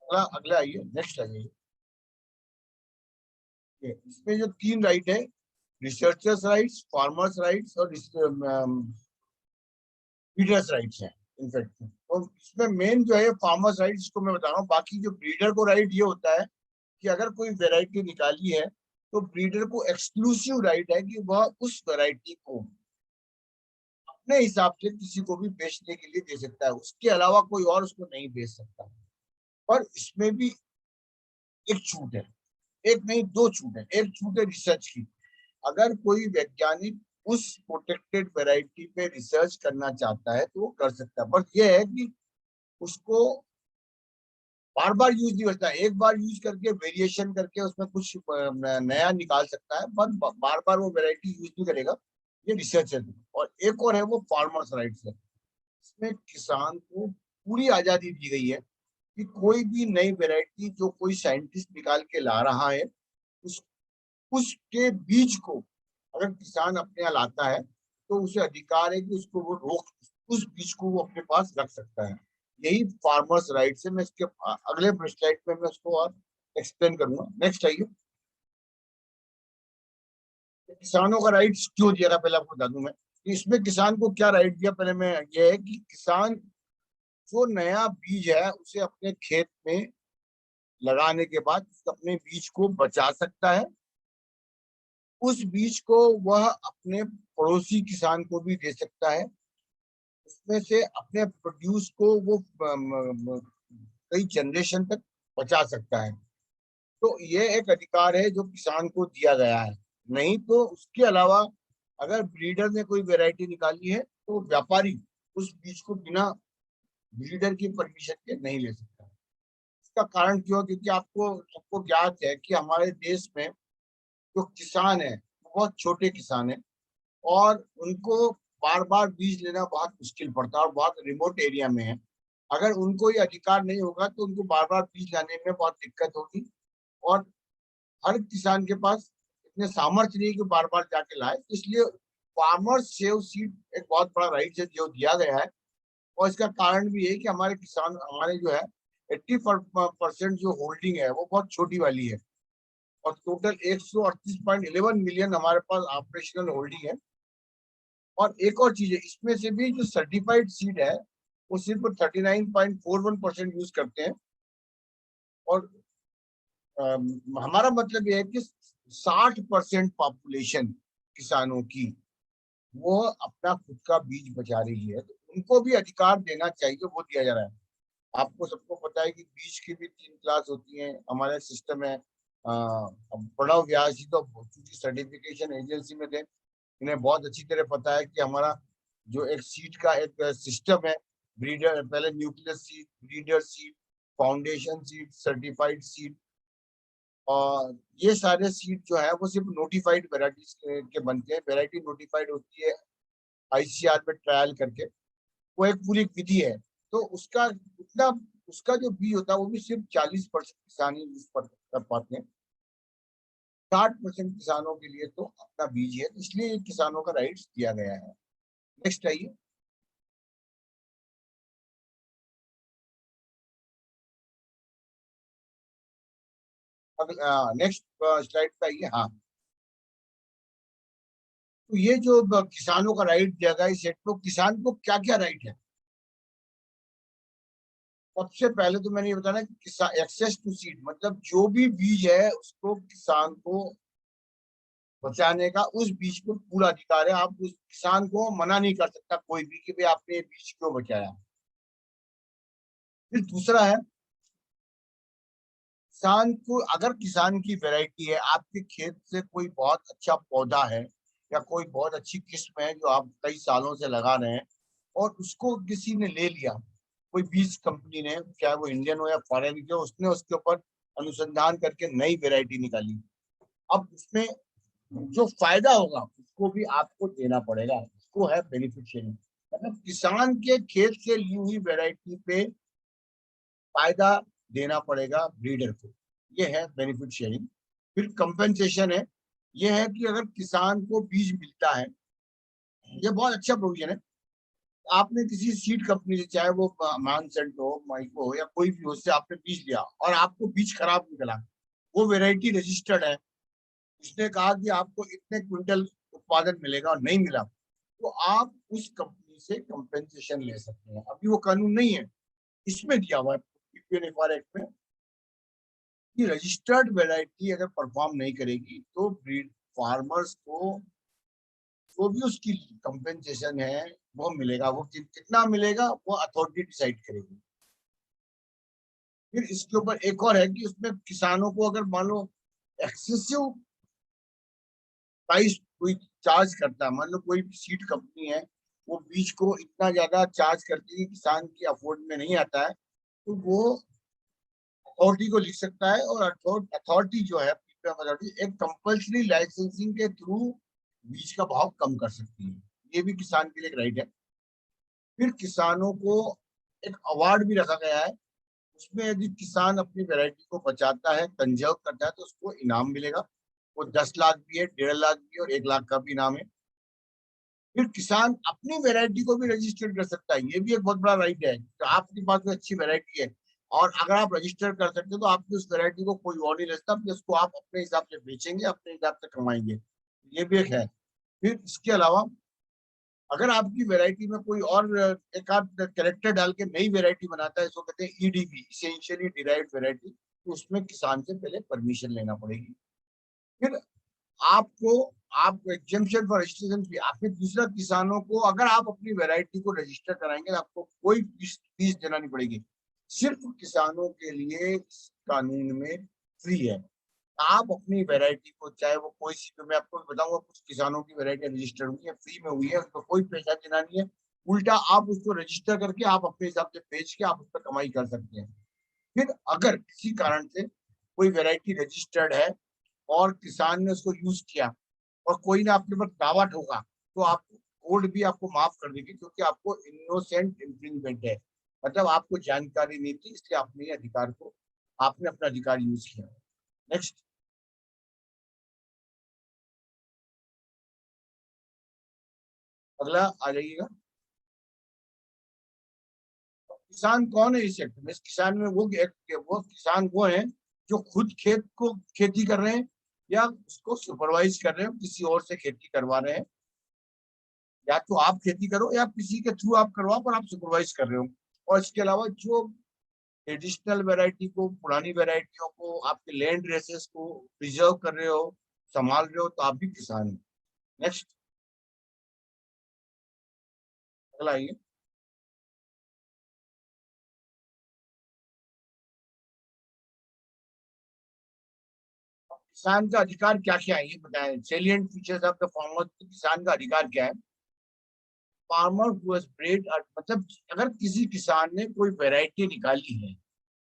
अगला अगला आइए, नेक्स्ट आइए। इसमें जो 3 राइट है, रिसर्चर्स राइट्स, फार्मर्स राइट्स और ब्रीडर्स राइट्स हैं इनफैक्ट। तो इसमें मेन जो है फार्मर्स राइट्स को मैं बता रहा हूँ। बाकी जो ब्रीडर को राइट ये होता है कि अगर कोई वेराइटी निकाली है तो ब्रीडर को एक्सक्लूसिव राइट है कि वह उस वेराइटी को अपने हिसाब से किसी को भी बेचने के लिए दे सकता है, उसके अलावा कोई और उसको नहीं बेच सकता। पर इसमें भी एक छूट है, एक नहीं 2 छूट है। एक छूट है रिसर्च की। अगर कोई वैज्ञानिक उस प्रोटेक्टेड वैरायटी पे रिसर्च करना चाहता है तो वो कर सकता है, बस ये है कि उसको बार बार यूज नहीं होता है। एक बार यूज करके वेरिएशन करके उसमें कुछ नया निकाल सकता है, पर बार बार वो वैरायटी यूज नहीं करेगा। ये रिसर्च है। और एक और है वो फार्मर्स राइट्स है। इसमें किसान को पूरी आजादी दी गई है कि कोई भी नई वैरायटी जो कोई साइंटिस्ट निकाल के ला रहा है, उस उसके बीज को अगर किसान अपने यहाँ लाता है तो उसे अधिकार है कि उसको वो रोक, उस बीज को वो अपने पास रख सकता है। यही फार्मर्स राइट से मैं इसके अगले स्लाइड में मैं उसको और एक्सप्लेन करूंगा। नेक्स्ट आइए। किसानों का राइट्स क्यों दिया था, पहले आपको बता दूं मैं कि इसमें किसान को क्या राइट दिया। पहले मैं ये है कि किसान जो नया बीज है उसे अपने खेत में लगाने के बाद अपने बीज को बचा सकता है। उस बीज को वह अपने पड़ोसी किसान को भी दे सकता है। उसमें से अपने प्रोड्यूस को वो कई जनरेशन तक बचा सकता है। तो ये एक अधिकार है जो किसान को दिया गया है। नहीं तो उसके अलावा अगर ब्रीडर ने कोई वैरायटी निकाली है तो व्यापारी उस बीज को बिना ब्रीडर की परमिशन के नहीं ले सकता। इसका कारण क्यों? क्योंकि आपको सबको ज्ञात है कि हमारे देश में जो किसान है वो बहुत छोटे किसान है और उनको बार बार बीज लेना बहुत मुश्किल पड़ता है और बहुत रिमोट एरिया में है। अगर उनको ये अधिकार नहीं होगा तो उनको बार बार बीज लाने में बहुत दिक्कत होगी और हर किसान के पास इतने सामर्थ्य नहीं कि बार बार जाके लाए। इसलिए फार्मर सेव सीड एक बहुत बड़ा राइट है जो दिया गया है। और इसका कारण भी है कि हमारे किसान, हमारे जो है 80% जो होल्डिंग है वो बहुत छोटी वाली है और टोटल 138.11 मिलियन हमारे पास ऑपरेशनल होल्डिंग है। और एक और चीज है, इसमें से भी जो सर्टिफाइड सीड है वो सिर्फ 39.41% यूज करते हैं। और हमारा मतलब ये है कि 60% पॉपुलेशन किसानों की वो अपना खुद का बीज बचा रही है, तो उनको भी अधिकार देना चाहिए, वो दिया जा रहा है। आपको सबको पता है कि बीज की भी 3 क्लास होती है हमारे सिस्टम में। प्रणव व्यास जी तो चूंकि सर्टिफिकेशन एजेंसी में थे, इन्हें बहुत अच्छी तरह पता है कि हमारा जो एक सीड का एक सिस्टम है, ब्रीडर, पहले nucleus seed, breeder seed, foundation seed, certified seed. और ये सारे सीड जो है वो सिर्फ नोटिफाइड वेराइटीज के बनते हैं। वेराइटी नोटिफाइड होती है आईसीआर में ट्रायल करके, वो एक पूरी विधि है। तो उसका उतना, उसका जो बीज होता है वो भी सिर्फ 40% किसान ही यूज कर पाते हैं। 60% किसानों के लिए तो अपना बीज है, इसलिए किसानों का राइट्स दिया गया है। नेक्स्ट आइए। नेक्स्ट स्लाइड पे आइए। हाँ, तो ये जो किसानों का राइट दिया गया इस सेट को, किसान को क्या क्या राइट है। सबसे पहले तो मैंने ये बताया कि किसान एक्सेस टू सीड, मतलब जो भी बीज है उसको किसान को बचाने का, उस बीज को पूरा अधिकार है। आप उस किसान को मना नहीं कर सकता कोई भी कि भाई आपने ये बीज क्यों बचाया। फिर दूसरा है, किसान को, अगर किसान की वैरायटी है, आपके खेत से कोई बहुत अच्छा पौधा है या कोई बहुत अच्छी किस्म है जो आप कई सालों से लगा रहे हैं, और उसको किसी ने ले लिया, कोई बीज कंपनी ने, चाहे वो इंडियन हो या फॉरेन की हो, उसने उसके ऊपर अनुसंधान करके नई वैरायटी निकाली। अब उसमें जो फायदा होगा उसको भी आपको देना पड़ेगा, उसको है बेनिफिट शेयरिंग। मतलब किसान के खेत से ली हुई वैरायटी पे फायदा देना पड़ेगा ब्रीडर को, ये है बेनिफिट शेयरिंग। फिर कंपेंसेशन है, ये है कि अगर किसान को बीज मिलता है, ये बहुत अच्छा प्रोविजन है। आपने किसी सीड कंपनी से, चाहे वो मानसेंट हो, माइको हो या कोई भी हो, उससे आपने बीज लिया और आपको बीज खराब निकला, वो वैरायटी रजिस्टर्ड है, उसने कहा कि आपको इतने क्विंटल उत्पादन मिलेगा और नहीं मिला, तो आप उस कंपनी से कंपेंसेशन ले सकते हैं। अभी वो कानून नहीं है, इसमें दिया हुआ है पीपीएन एफआर एक्ट में कि रजिस्टर्ड वैरायटी अगर परफॉर्म नहीं करेगी तो ब्रीड फार्मर्स को जो भी उसकी कंपेंसेशन है वो मिलेगा। वो कितना मिलेगा वो अथॉरिटी डिसाइड करेगी। फिर इसके ऊपर एक और है कि उसमें किसानों को अगर मान लो एक्सेसिव प्राइस कोई चार्ज करता है, मान लो कोई भी सीड कंपनी है वो बीज को इतना ज्यादा चार्ज करती है कि किसान की अफोर्ड में नहीं आता है, तो वो अथॉरिटी को लिख सकता है, और अथॉरिटी जो है अथॉरिटी एक कंपल्सरी लाइसेंसिंग के थ्रू बीज का भाव कम कर सकती है। ये भी किसान के लिए एक राइट है। फिर किसानों को एक अवार्ड भी रखा गया है, उसमें यदि किसान अपनी वैरायटी को बचाता है, कंजर्व करता है, तो उसको इनाम मिलेगा। वो 10 लाख भी है, 1.5 लाख भी है, और 1 लाख का भी इनाम है। फिर किसान अपनी वैरायटी को भी रजिस्टर कर सकता है, ये भी एक बहुत बड़ा राइट है। तो आपके पास कोई अच्छी वैरायटी है और अगर आप रजिस्टर कर सकते हो तो आपकी उस वैरायटी को कोई और नहीं रचता, उसको आप अपने हिसाब से बेचेंगे, अपने हिसाब से कमाएंगे, ये भी एक है। फिर इसके अलावा अगर आपकी वैरायटी में कोई और एक आध कैरेक्टर डाल के नई वैरायटी बनाता है, इसको कहते हैं ईडीवी, इसेंशियली डिराइव्ड वैरायटी, तो उसमें किसान से पहले परमिशन लेना पड़ेगी। फिर आपको आप एग्जेम्पशन फॉर रजिस्ट्रेशन फी, आपके दूसरा किसानों को अगर आप अपनी वैरायटी को रजिस्टर कराएंगे तो आपको कोई फीस देना नहीं पड़ेगी, सिर्फ किसानों के लिए इस कानून में फ्री है। आप अपनी वैरायटी को, चाहे वो कोई सी, मैं आपको बताऊंगा कुछ किसानों की वैरायटी रजिस्टर हुई है, फ्री में हुई है, उसको कोई पैसा देना नहीं है, उल्टा आप उसको रजिस्टर करके आप अपने हिसाब से बेच के आप उस पर कमाई कर सकते हैं। फिर अगर किसी कारण से कोई वैरायटी रजिस्टर्ड है और किसान ने उसको यूज किया और कोई ने आपके ऊपर दावा ठोका, तो आप कोर्ट भी आपको माफ कर देगी, क्योंकि आपको इनोसेंट इंफ्रिंजमेंट है, मतलब आपको जानकारी नहीं थी, इसलिए आपने ये अधिकार को, आपने अपना अधिकार यूज किया। नेक्स्ट, अगला आ जाइएगा। किसान कौन है इस सेक्टर में? इस किसान में वो किसान वो है जो खुद खेत को खेती कर रहे हैं या उसको सुपरवाइज कर रहे हो, किसी और से खेती करवा रहे हैं, या तो आप खेती करो या किसी के थ्रू आप करवाओ पर आप सुपरवाइज कर रहे हो। और इसके अलावा जो ट्रेडिशनल वैरायटी को, पुरानी वैरायटियों को, आपके लैंड रेसेस को प्रिजर्व कर रहे हो, संभाल रहे हो, तो आप भी किसान हो। नेक्स्ट, अगला आइए। किसान का अधिकार क्या क्या है ये बताएं, salient features of the farmer. किसान का अधिकार क्या है? फार्मर हु हैज ब्रेड, मतलब अगर किसी किसान ने कोई वैरायटी निकाली है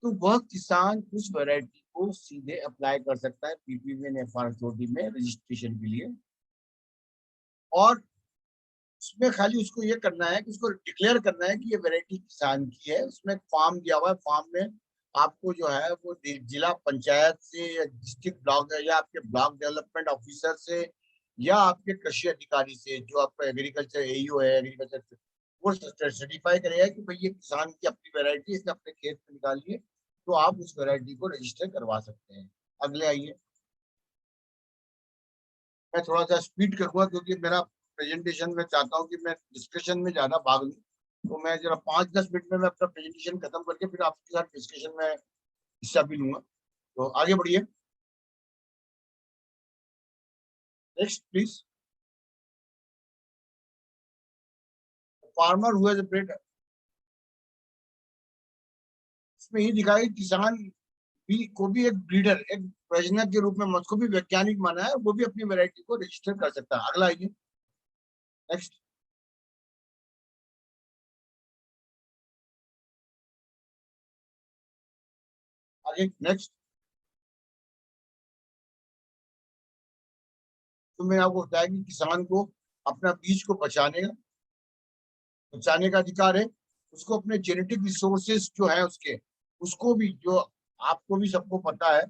तो वह किसान उस वैरायटी को सीधे अप्लाई कर सकता है पीपीवी एफआर अथॉरिटी में रजिस्ट्रेशन के लिए। और उसमें खाली उसको ये करना है कि उसको डिक्लेयर करना है कि ये वैरायटी किसान की है। उसमें एक फॉर्म दिया हुआ है, फॉर्म में आपको जो है वो जिला पंचायत से या डिस्ट्रिक्ट ब्लॉक या आपके ब्लॉक डेवलपमेंट ऑफिसर से या आपके कृषि अधिकारी से, जो आपका एग्रीकल्चर एईओ है, एग्रीकल्चर, वो सर्टिफाई करेगा कि भाई ये किसान की अपनी वैरायटी इसने अपने खेत में निकाली है, तो आप उस वैरायटी को रजिस्टर करवा सकते हैं। अगले आइए। मैं थोड़ा सा स्पीड करूंगा क्योंकि मेरा प्रेजेंटेशन में चाहता हूं कि मैं डिस्कशन में ज्यादा भाग लूं, तो मैं जरा 5-10 मिनट में मैं अपना प्रेजेंटेशन खत्म करके फिर आपके साथ डिस्कशन में हिस्सा भी लूंगा। तो आगे बढ़िए, नेक्स्ट प्लीज। फार्मर हुआ ब्रेड, इसमें ही दिखा है किसान भी को भी एक ब्रीडर, एक प्रजनक के रूप में उसको भी वैज्ञानिक माना है, वो भी अपनी वैरायटी को रजिस्टर कर सकता है। अगला आइए, नेक्स्ट। आगे नेक्स्ट। तो मैंने आपको बताया कि किसान को अपना बीज को बचाने का अधिकार है, उसको अपने जेनेटिक रिसोर्सेस जो है उसके, उसको भी, जो आपको भी सबको पता है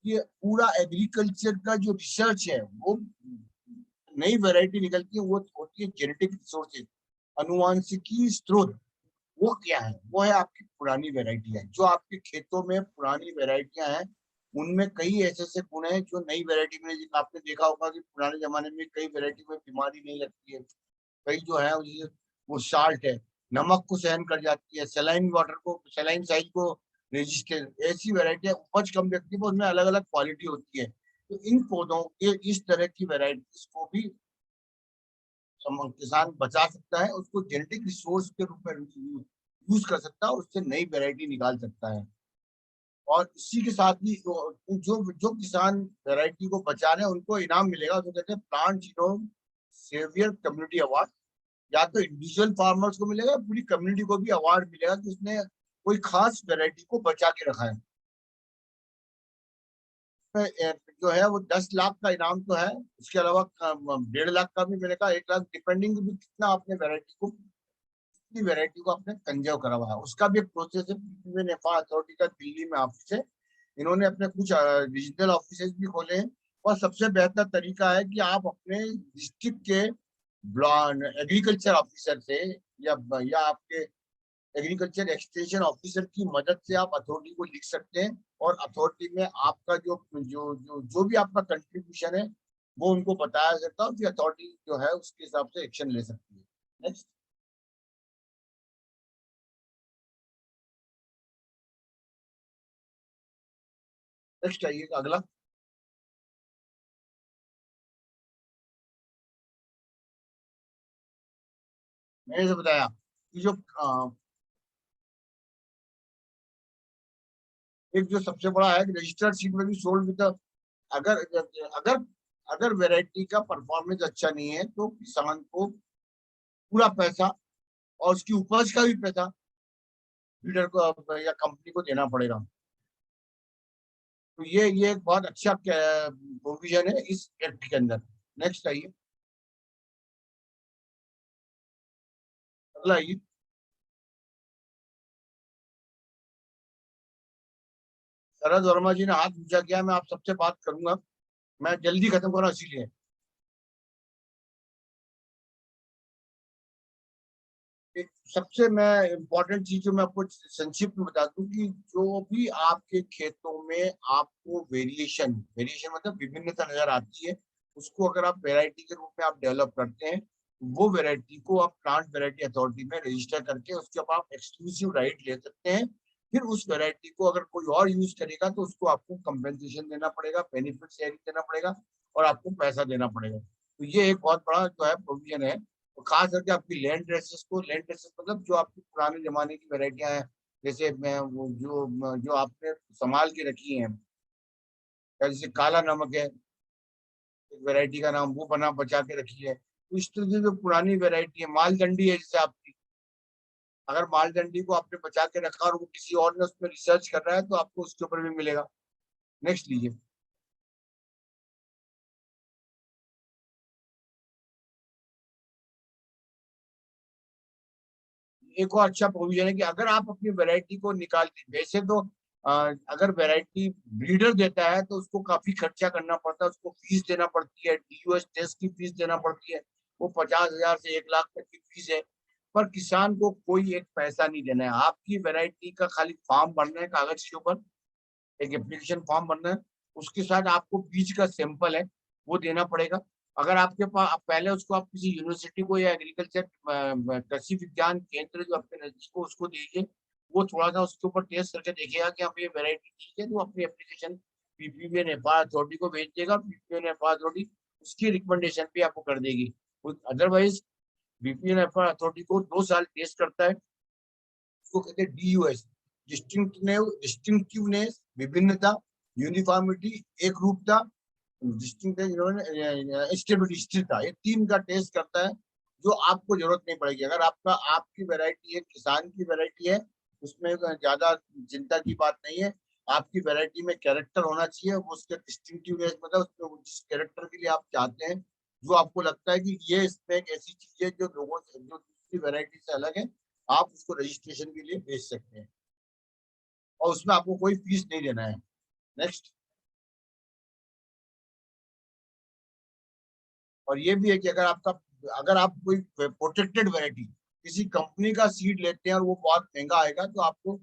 कि पूरा एग्रीकल्चर का जो रिसर्च है वो नई वैरायटी निकलती है, वो होती है जेनेटिक रिसोर्सेज, अनुवांशिकी स्रोत। वो क्या है? वो है आपकी पुरानी वैरायटी है, जो आपके खेतों में पुरानी वैरायटियां हैं, उनमें कई ऐसे ऐसे गुण हैं जो नई वैरायटी में, आपने देखा होगा कि पुराने जमाने में कई वैरायटी में बीमारी नहीं लगती है, कई जो है वो साल्ट है, नमक को सहन कर जाती है, सलाइन वाटर को, सलाइन साइज को रेजिस्टेंस, ऐसी वैरायटियां उपज कम लगती है, उनमें अलग अलग क्वालिटी होती है। तो इन पौधों के इस तरह की वैरायटीज को भी किसान बचा सकता है, उसको जेनेटिक रिसोर्स के रूप में यूज कर सकता है और उससे नई वैरायटी निकाल सकता है। और इसी के साथ ही जो जो किसान वैरायटी को बचा रहे हैं उनको इनाम मिलेगा, जो कहते हैं plant genome saviour community award. या तो इंडिविजुअल फार्मर्स को मिलेगा, पूरी कम्युनिटी को भी अवार्ड मिलेगा कि उसने कोई खास वैरायटी को बचा के रखा है। जो है वो 10 लाख का इनाम तो है, उसके अलावा 1.5 लाख का भी मिलेगा, 1 लाख, डिपेंडिंग भी कितना आपने वैरायटी को, कितनी वैरायटी को आपने कंजर्व करा हुआ है, उसका भी एक प्रोसेस है। पृथ्वी नेफा अथॉरिटी का दिल्ली में ऑफिस है, इन्होंने अपने कुछ रीजनल ऑफिस भी खोले हैं। और सबसे बेहतर तरीका है कि आप अपने डिस्ट्रिक्ट के एग्रीकल्चर ऑफिसर से या आपके एग्रीकल्चर एक्सटेंशन ऑफिसर की मदद से आप अथॉरिटी को लिख सकते हैं, और अथॉरिटी में आपका जो भी आपका कंट्रीब्यूशन है वो उनको बताया जाता है, फिर अथॉरिटी जो है उसके हिसाब से एक्शन ले सकती है। नेक्स्ट। नेक्स्ट आइए अगला। मैंने जो बताया कि जो एक जो सबसे बड़ा है, रजिस्टर्ड सीड में भी सोल्ड विद, अगर अगर अगर वैरायटी का परफॉर्मेंस अच्छा नहीं है तो किसान को पूरा पैसा और उसकी उपज का भी पैसा ब्रीडर को या कंपनी को देना पड़ेगा। तो ये एक बहुत अच्छा प्रोविजन है इस एक्ट के अंदर। नेक्स्ट आइए, अगला आइए। शरद वर्मा जी ने हाथ ऊंचा किया, मैं आप सबसे बात करूंगा, मैं जल्दी खत्म कर रहा हूं इसीलिए। एक सबसे मैं इम्पोर्टेंट चीज जो मैं आपको संक्षिप्त में बता दूं कि जो भी आपके खेतों में आपको वेरिएशन वेरिएशन मतलब विभिन्नता नजर आती है, उसको अगर आप वैरायटी के रूप में आप डेवलप करते हैं, वो वैरायटी को आप प्लांट वैरायटी अथॉरिटी में रजिस्टर करके उसके ऊपर आप एक्सक्लूसिव राइट ले सकते हैं। फिर उस वैरायटी को अगर कोई और यूज करेगा तो उसको आपको कंपेंसेशन देना पड़ेगा, बेनिफिट शेयरिंग देना पड़ेगा, और आपको पैसा देना पड़ेगा। तो ये एक बहुत बड़ा जो है प्रोविजन है। तो खास करके आपकी लैंड ड्रेसेस को, लैंड ड्रेसेस मतलब जो आपकी पुराने जमाने की वेराइटियां हैं, जैसे मैं वो जो आपने संभाल के रखी हैं, जैसे काला नमक है, एक वेराइटी का नाम, वो बना बचा के रखी है। तो इस तरह की जो पुरानी वेराइटी है, मालदंडी है जैसे आपकी, अगर मालदंडी को आपने बचा के रखा और वो किसी और ने उसमें रिसर्च कर रहा है तो आपको उसके ऊपर भी मिलेगा। नेक्स्ट लीजिए। एक और अच्छा प्रोविजन है कि अगर आप अपनी वैरायटी को निकालते, वैसे तो अगर वैरायटी ब्रीडर देता है तो उसको काफी खर्चा करना पड़ता है, उसको फीस देना पड़ती है, डीयूएस टेस्ट की फीस देना पड़ती है, वो 50,000 से 1 लाख तक की फीस है। पर किसान को कोई एक पैसा नहीं देना है, आपकी वैरायटी का खाली फॉर्म भरना है कागज के ऊपर, एक एप्लीकेशन फॉर्म भरना है, उसके साथ आपको बीज का सैंपल है वो देना पड़ेगा। अगर आपके पास पहले उसको आप किसी यूनिवर्सिटी को या एग्रीकल्चर कृषि विज्ञान केंद्र जो आपके नजदीक को उसको दीजिए, वो थोड़ा सा उसके ऊपर टेस्ट करके देखेगा कि आप ये वेरायटी ठीक है, तो अपनी एप्लीकेशन पीपीवी नेपाल अथॉरिटी को भेज देगा। पीपीवी नेपाल अथॉरिटी उसकी रिकमेंडेशन भी आपको कर देगी। अदरवाइज बीपीएन अथॉरिटी को 2 साल टेस्ट करता है, उसको कहते हैं DUS, डिस्टिंक्टिवनेस विभिन्नता, यूनिफॉर्मिटी एक रूपता, स्टेबिलिटी स्थिरता, ये 3 का टेस्ट करता है जो आपको जरूरत नहीं पड़ेगी। अगर आपकी वैरायटी है, किसान की वैरायटी है, उसमें ज्यादा चिंता की बात नहीं है। आपकी वैरायटी में कैरेक्टर होना चाहिए, वो उसके डिस्टिंक्टिवनेस मतलब उसमें जिस कैरेक्टर के लिए आप चाहते हैं, जो आपको लगता है कि ये इसमें एक ऐसी चीज है जो लोगों से जो दूसरी वैरायटी से अलग है, आप उसको रजिस्ट्रेशन के लिए भेज सकते हैं और उसमें आपको कोई फीस नहीं देना है। नेक्स्ट। और ये भी है कि अगर आप कोई प्रोटेक्टेड वैरायटी किसी कंपनी का सीड लेते हैं और वो बहुत महंगा आएगा, तो आपको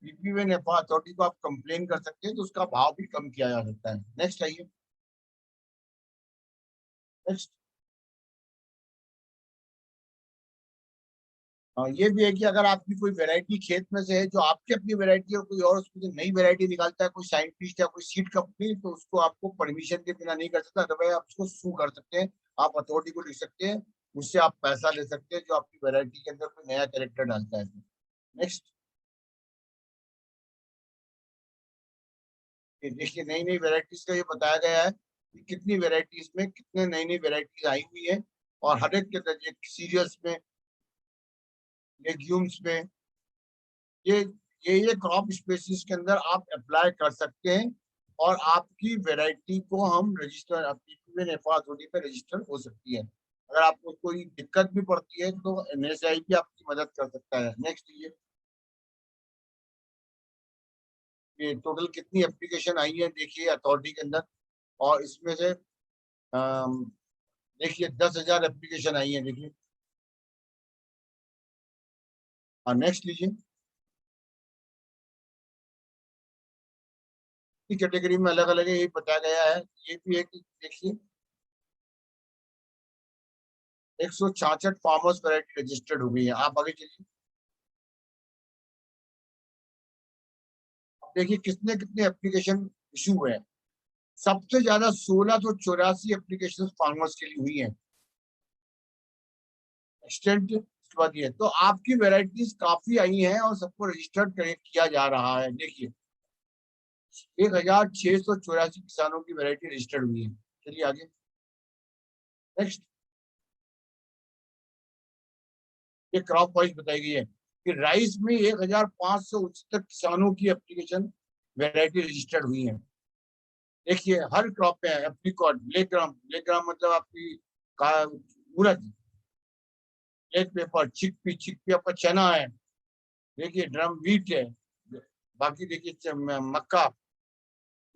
पीपीवी नेपाल अथॉरिटी को आप कंप्लेन कर सकते हैं, तो उसका भाव भी कम किया जा सकता है। नेक्स्ट आइए। नेक्स्ट। ये भी है कि अगर आपकी कोई वैरायटी खेत में से है जो आपकी अपनी वैरायटी और कोई और उसमें से नई वैरायटी निकालता है, कोई साइंटिस्ट या कोई सीड कंपनी, तो उसको आपको परमिशन के बिना नहीं कर सकता, अदरवाइज आप उसको सू कर सकते हैं। आप अथॉरिटी को लिख सकते हैं, उससे आप पैसा ले सकते हैं जो आपकी वैरायटी के अंदर कोई नया कैरेक्टर डालता है। नेक्स्ट। देखिए नई नई वेराइटीज का ये बताया गया है कि कितनी वेराइटीज में कितने नई नई वेराइटीज आई हुई है, और हर एक के अंदर सीरियल्स में, लेग्यूम्स में, ये ये क्रॉप स्पेसिस के अंदर आप अप्लाई कर सकते हैं, और आपकी वैरायटी को हम रजिस्टर पीपीवी नेपाल अथॉरिटी पे रजिस्टर हो सकती है। अगर आपको कोई दिक्कत भी पड़ती है तो NSAI भी आपकी मदद कर सकता है। नेक्स्ट। ये टोटल कितनी एप्लीकेशन आई है देखिए अथॉरिटी के अंदर, और इसमें से देखिए 10,000 एप्लीकेशन आई है देखिए। हाँ नेक्स्ट लीजिए। कैटेगरी में अलग अलग है ये बताया गया है। ये भी है कि देखिए 166 फार्मर्स वैरायटी रजिस्टर्ड हो गई है। आप आगे चलिए। अब देखिए कितने कितने एप्लीकेशन इशू हुए हैं। सबसे ज्यादा 1684 एप्लीकेशन फार्मर्स के लिए हुई है। एक्सटेंट इसके ये तो आपकी वेराइटीज काफी आई हैं और सबको रजिस्टर्ड किया जा रहा है। देखिए 1684 किसानों की वैरायटी रजिस्टर्ड हुई है। चलिए आगे। नेक्स्ट। ये क्रॉप वाइज बताई गई है कि राइस में 1569 किसानों की एप्लीकेशन वैरायटी रजिस्टर्ड हुई है। देखिए हर क्रॉप पे है, एप्रिकॉट, ब्लैक ग्राम मतलब आपकी उड़द, ब्लैक पेपर, चिकपी आपका चना है। देखिए ड्रम व्हीट है। बाकी देखिए मक्का,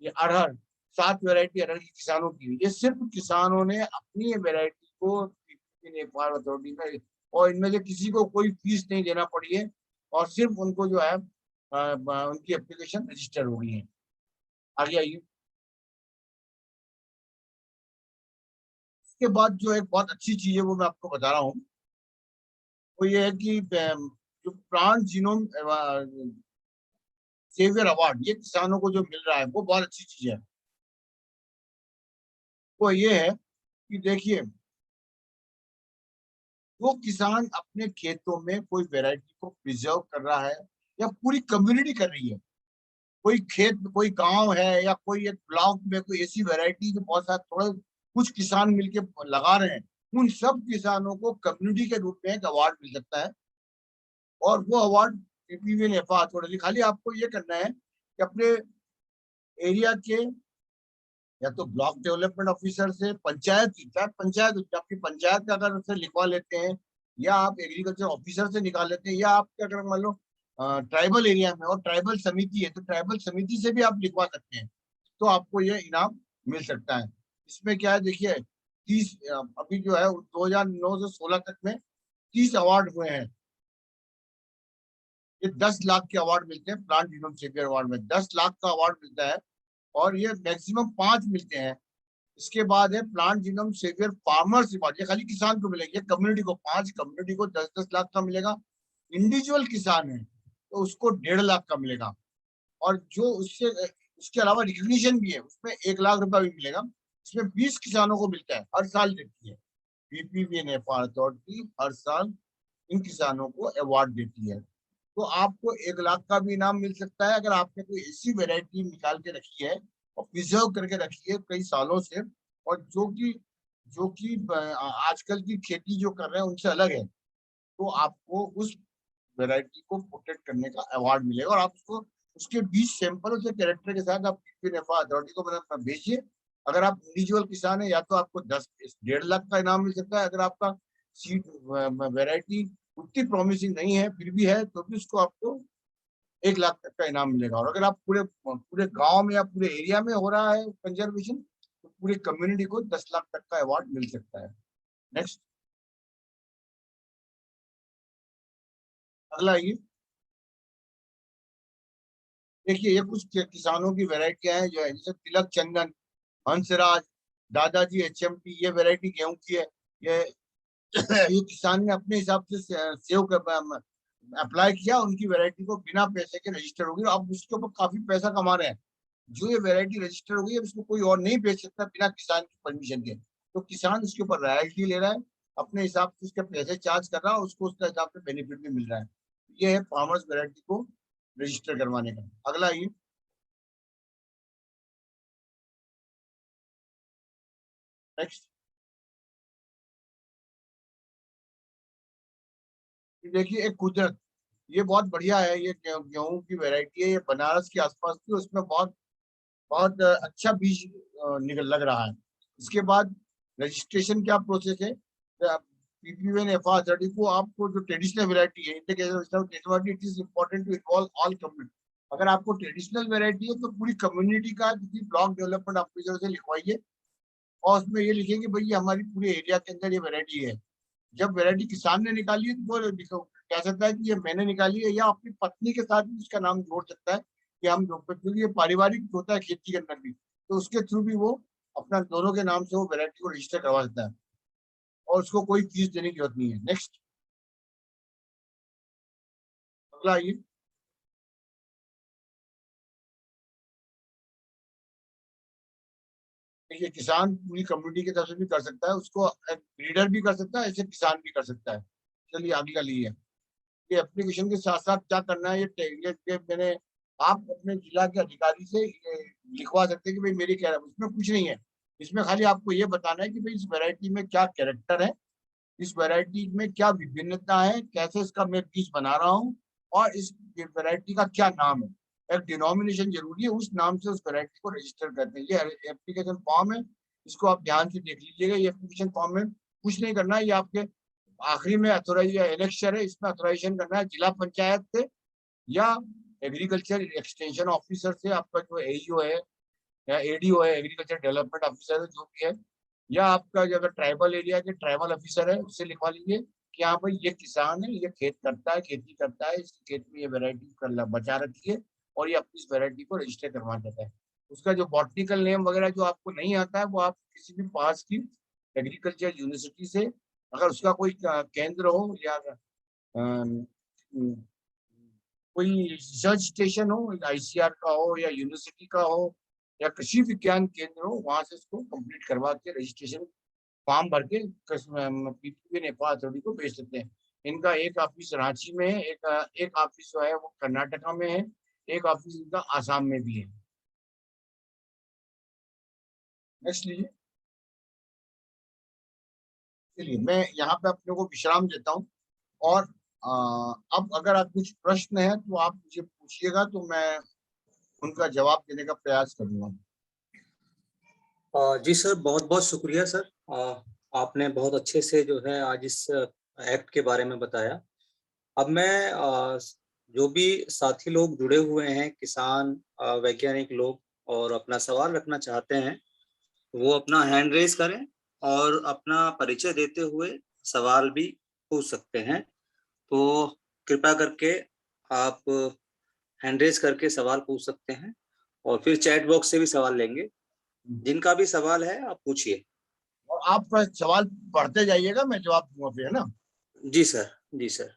ये अरहर, 7 वैरायटी अरहर की किसानों की। ये सिर्फ किसानों ने अपनी वैरायटी को नेपाल अथॉरिटी में, और इनमें से किसी को कोई फीस नहीं देना पड़ी है, और सिर्फ उनको जो है उनकी एप्लीकेशन रजिस्टर हो गई है। आगे आइए। इसके बाद जो एक बहुत अच्छी चीज है वो मैं आपको बता रहा हूँ, वो ये है कि जो प्लांट जीनोम सेवियर अवार्ड ये किसानों को जो मिल रहा है वो बहुत अच्छी चीज है। वो ये है कि देखिए वो किसान अपने खेतों में कोई वैरायटी को प्रिजर्व कर रहा है, या पूरी कम्युनिटी कर रही है, कोई खेत कोई गांव है या कोई एक ब्लॉक में कोई ऐसी वैरायटी जो बहुत सारे थोड़े कुछ किसान मिलके लगा रहे हैं, उन सब किसानों को कम्युनिटी के रूप में एक अवार्ड मिल सकता है। और वो अवार्ड पीपीवी नेपाल अथॉरिटी, खाली आपको ये करना है कि अपने एरिया के या तो ब्लॉक डेवलपमेंट ऑफिसर से, पंचायत की चाहे पंचायत आपकी पंचायत का अगर उससे लिखवा लेते हैं, या आप एग्रीकल्चर ऑफिसर से निकाल लेते हैं, या आपके अगर मान लो ट्राइबल एरिया में और ट्राइबल समिति है तो ट्राइबल समिति से भी आप लिखवा सकते हैं, तो आपको ये इनाम मिल सकता है। इसमें क्या है देखिए 30 अभी जो है 2009 से 16 तक में 30 अवार्ड हुए हैं। ये 10 लाख के अवार्ड मिलते हैं, प्लांट जीनोम सेवियर अवार्ड में 10 लाख का अवार्ड मिलता है। और ये मैक्सिमम 5 मिलते हैं। इसके बाद है plant genome saviour farmers reward, ये खाली किसान को मिलेगा, ये कम्युनिटी को 5 कम्युनिटी को 10-10 लाख का मिलेगा। इंडिविजुअल किसान है तो उसको 1.5 लाख का मिलेगा। और जो उसके अलावा रिकग्निशन भी है, उसमें 1 लाख रुपया भी मिलेगा। इसमें 20 किसानों को मिलता है, हर साल देती है पीपीवी-एनएफआर अथॉरिटी, हर साल इन किसानों को अवार्ड देती है। तो आपको 1 लाख का भी इनाम मिल सकता है अगर आपने कोई ऐसी वेराइटी निकाल के रखी है और प्रिजर्व करके रखी है कई सालों से, और जो कि आजकल की खेती जो कर रहे हैं उनसे अलग है, तो आपको उस वेराइटी को प्रोटेक्ट करने का अवार्ड मिलेगा। और आप उसको उसके 20 सैंपल उसके कैरेक्टर के साथ आप पीपीवी-एनएफआर अथॉरिटी को भेजिए। अगर आप इंडिविजुअल किसान है या तो आपको 1.5 लाख का इनाम मिल सकता है। अगर आपका सीड वेराइटी उतनी प्रॉमिसिंग नहीं है फिर भी है तो भी उसको आपको 1 लाख तक का इनाम मिलेगा। और अगर आप पूरे पूरे गांव में या पूरे एरिया में हो रहा है कंजर्वेशन, तो पूरी कम्युनिटी को 10 लाख तक का अवार्ड मिल सकता है। नेक्स्ट, अगला ये देखिए, ये कुछ किसानों की वेराइटियां हैं जो है, जैसे तिलक चंदन, हंसराज, दादाजी एचएमटी, ये वेराइटी गेहूं की है। ये ये किसान ने अपने हिसाब से सेव कर अप्लाई किया, उनकी वेराइटी को बिना पैसे के रजिस्टर होगी। अब उसके ऊपर काफी पैसा कमा रहे हैं। जो ये वेराइटी रजिस्टर हो गई है उसको कोई और नहीं बेच सकता बिना किसान की परमिशन के। तो किसान उसके ऊपर रॉयल्टी ले रहा है, अपने हिसाब से उसके पैसे चार्ज कर रहा है, उसको उसके हिसाब से बेनिफिट भी मिल रहा है। ये है फार्मर्स वेराइटी को रजिस्टर करवाने का। अगला ये नेक्स्ट, देखिए एक कुदरत, ये बहुत बढ़िया है। ये गेहूं की वैरायटी है, ये बनारस के आसपास की, उसमें बहुत बहुत अच्छा बीज निकल लग रहा है। इसके बाद रजिस्ट्रेशन क्या प्रोसेस है, पीपीवी-एनएफआर अथॉरिटी को आपको जो ट्रेडिशनल वैरायटी है, it is important to involve all community. अगर आपको ट्रेडिशनल वैरायटी है तो पूरी कम्युनिटी का किसी ब्लॉक डेवलपमेंट ऑफिसर से लिखवाइए और उसमें ये लिखेंगे भाई ये हमारी पूरे एरिया के अंदर ये वैरायटी है। जब वैरायटी किसान ने निकाली है तो वो कह सकता है कि ये मैंने निकाली है, या अपनी पत्नी के साथ भी उसका नाम जोड़ सकता है कि हम, क्योंकि ये पारिवारिक होता है खेती के अंदर भी, तो उसके थ्रू भी वो अपना दोनों के नाम से वो वैरायटी को रजिस्टर करवा सकता है और उसको कोई फीस देने की जरूरत नहीं है। नेक्स्ट, अगला ये देखिए, किसान पूरी कम्युनिटी की तरफ से भी कर सकता है, उसको ब्रीडर भी कर सकता है, ऐसे किसान भी कर सकता है। चलिए आगे का लिए ये एप्लीकेशन के साथ साथ क्या करना है, ये मैंने आप अपने जिला के अधिकारी से लिखवा सकते हैं कि भाई मेरी क्या है, उसमें कुछ नहीं है। इसमें खाली आपको ये बताना है कि भाई इस वैरायटी में क्या कैरेक्टर है, इस वैरायटी में क्या विभिन्नता है, कैसे इसका मैं बीज बना रहा हूँ, और इस वैरायटी का क्या नाम है। एक डिनोमिनेशन जरूरी है, उस नाम से उस वैरायटी को रजिस्टर करते हैं। ये एप्लीकेशन फॉर्म है, इसको आप ध्यान से देख लीजिएगा। ये एप्लीकेशन फॉर्म में कुछ नहीं करना है, ये आपके आखिरी में अथोराइज इलेक्शन है, इसमें अथोराइजेशन करना है जिला पंचायत से या एग्रीकल्चर एक्सटेंशन ऑफिसर से, आपका जो एईओ है या एडीओ है, एग्रीकल्चर डेवलपमेंट ऑफिसर है जो भी है, या आपका जो अगर ट्राइबल एरिया के ट्राइबल ऑफिसर है उससे लिखवा लीजिए कि हाँ भाई ये किसान है, ये खेत करता है, खेती करता है, इस खेत में ये वेरायटी कर बचा रखी है और ये अपनी इस वेरायटी को रजिस्टर करवा देता है। उसका जो बॉटनिकल नेम वगैरह जो आपको नहीं आता है वो आप किसी भी पास की एग्रीकल्चर यूनिवर्सिटी से, अगर उसका कोई केंद्र हो या कोई रिसर्च स्टेशन हो, आईसीआर का हो या यूनिवर्सिटी का हो या कृषि विज्ञान केंद्र हो, वहां से इसको कंप्लीट करवा के रजिस्ट्रेशन फॉर्म भर के पीपीवी-एनएफआर अथॉरिटी को भेज सकते हैं। इनका एक ऑफिस रांची में है, एक ऑफिस जो है वो कर्नाटका में है, एक ऑफिस इनका आसाम में भी है। नेक्स्ट लीजिए। चलिए मैं यहाँ पे अपने को विश्राम देता हूँ और अब अगर आप कुछ प्रश्न है तो आप मुझे पूछिएगा तो मैं उनका जवाब देने का प्रयास करूंगा। जी सर, बहुत बहुत शुक्रिया सर। आपने बहुत अच्छे से जो है आज इस एक्ट के बारे में बताया। अब मैं जो भी साथी लोग जुड़े हुए हैं, किसान, वैज्ञानिक लोग, और अपना सवाल रखना चाहते हैं, वो अपना हैंड रेज करें और अपना परिचय देते हुए सवाल भी पूछ सकते हैं। तो कृपया करके आप हैंड रेज करके सवाल पूछ सकते हैं और फिर चैट बॉक्स से भी सवाल लेंगे। जिनका भी सवाल है आप पूछिए। और आप सवाल पढ़ते जाइएगा, मैं जवाब दूंगा फिर, है ना? जी सर, जी सर।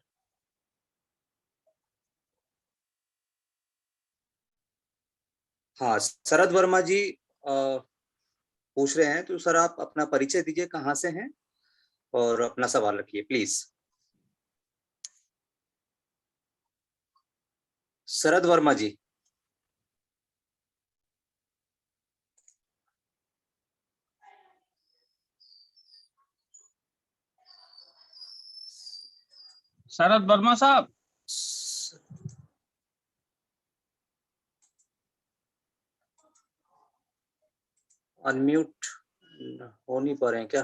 हाँ, शरद वर्मा जी पूछ रहे हैं, तो सर आप अपना परिचय दीजिए, कहाँ से हैं और अपना सवाल रखिए प्लीज। शरद वर्मा जी। शरद वर्मा साहब, अनम्यूट हो नहीं पा रहे हैं क्या?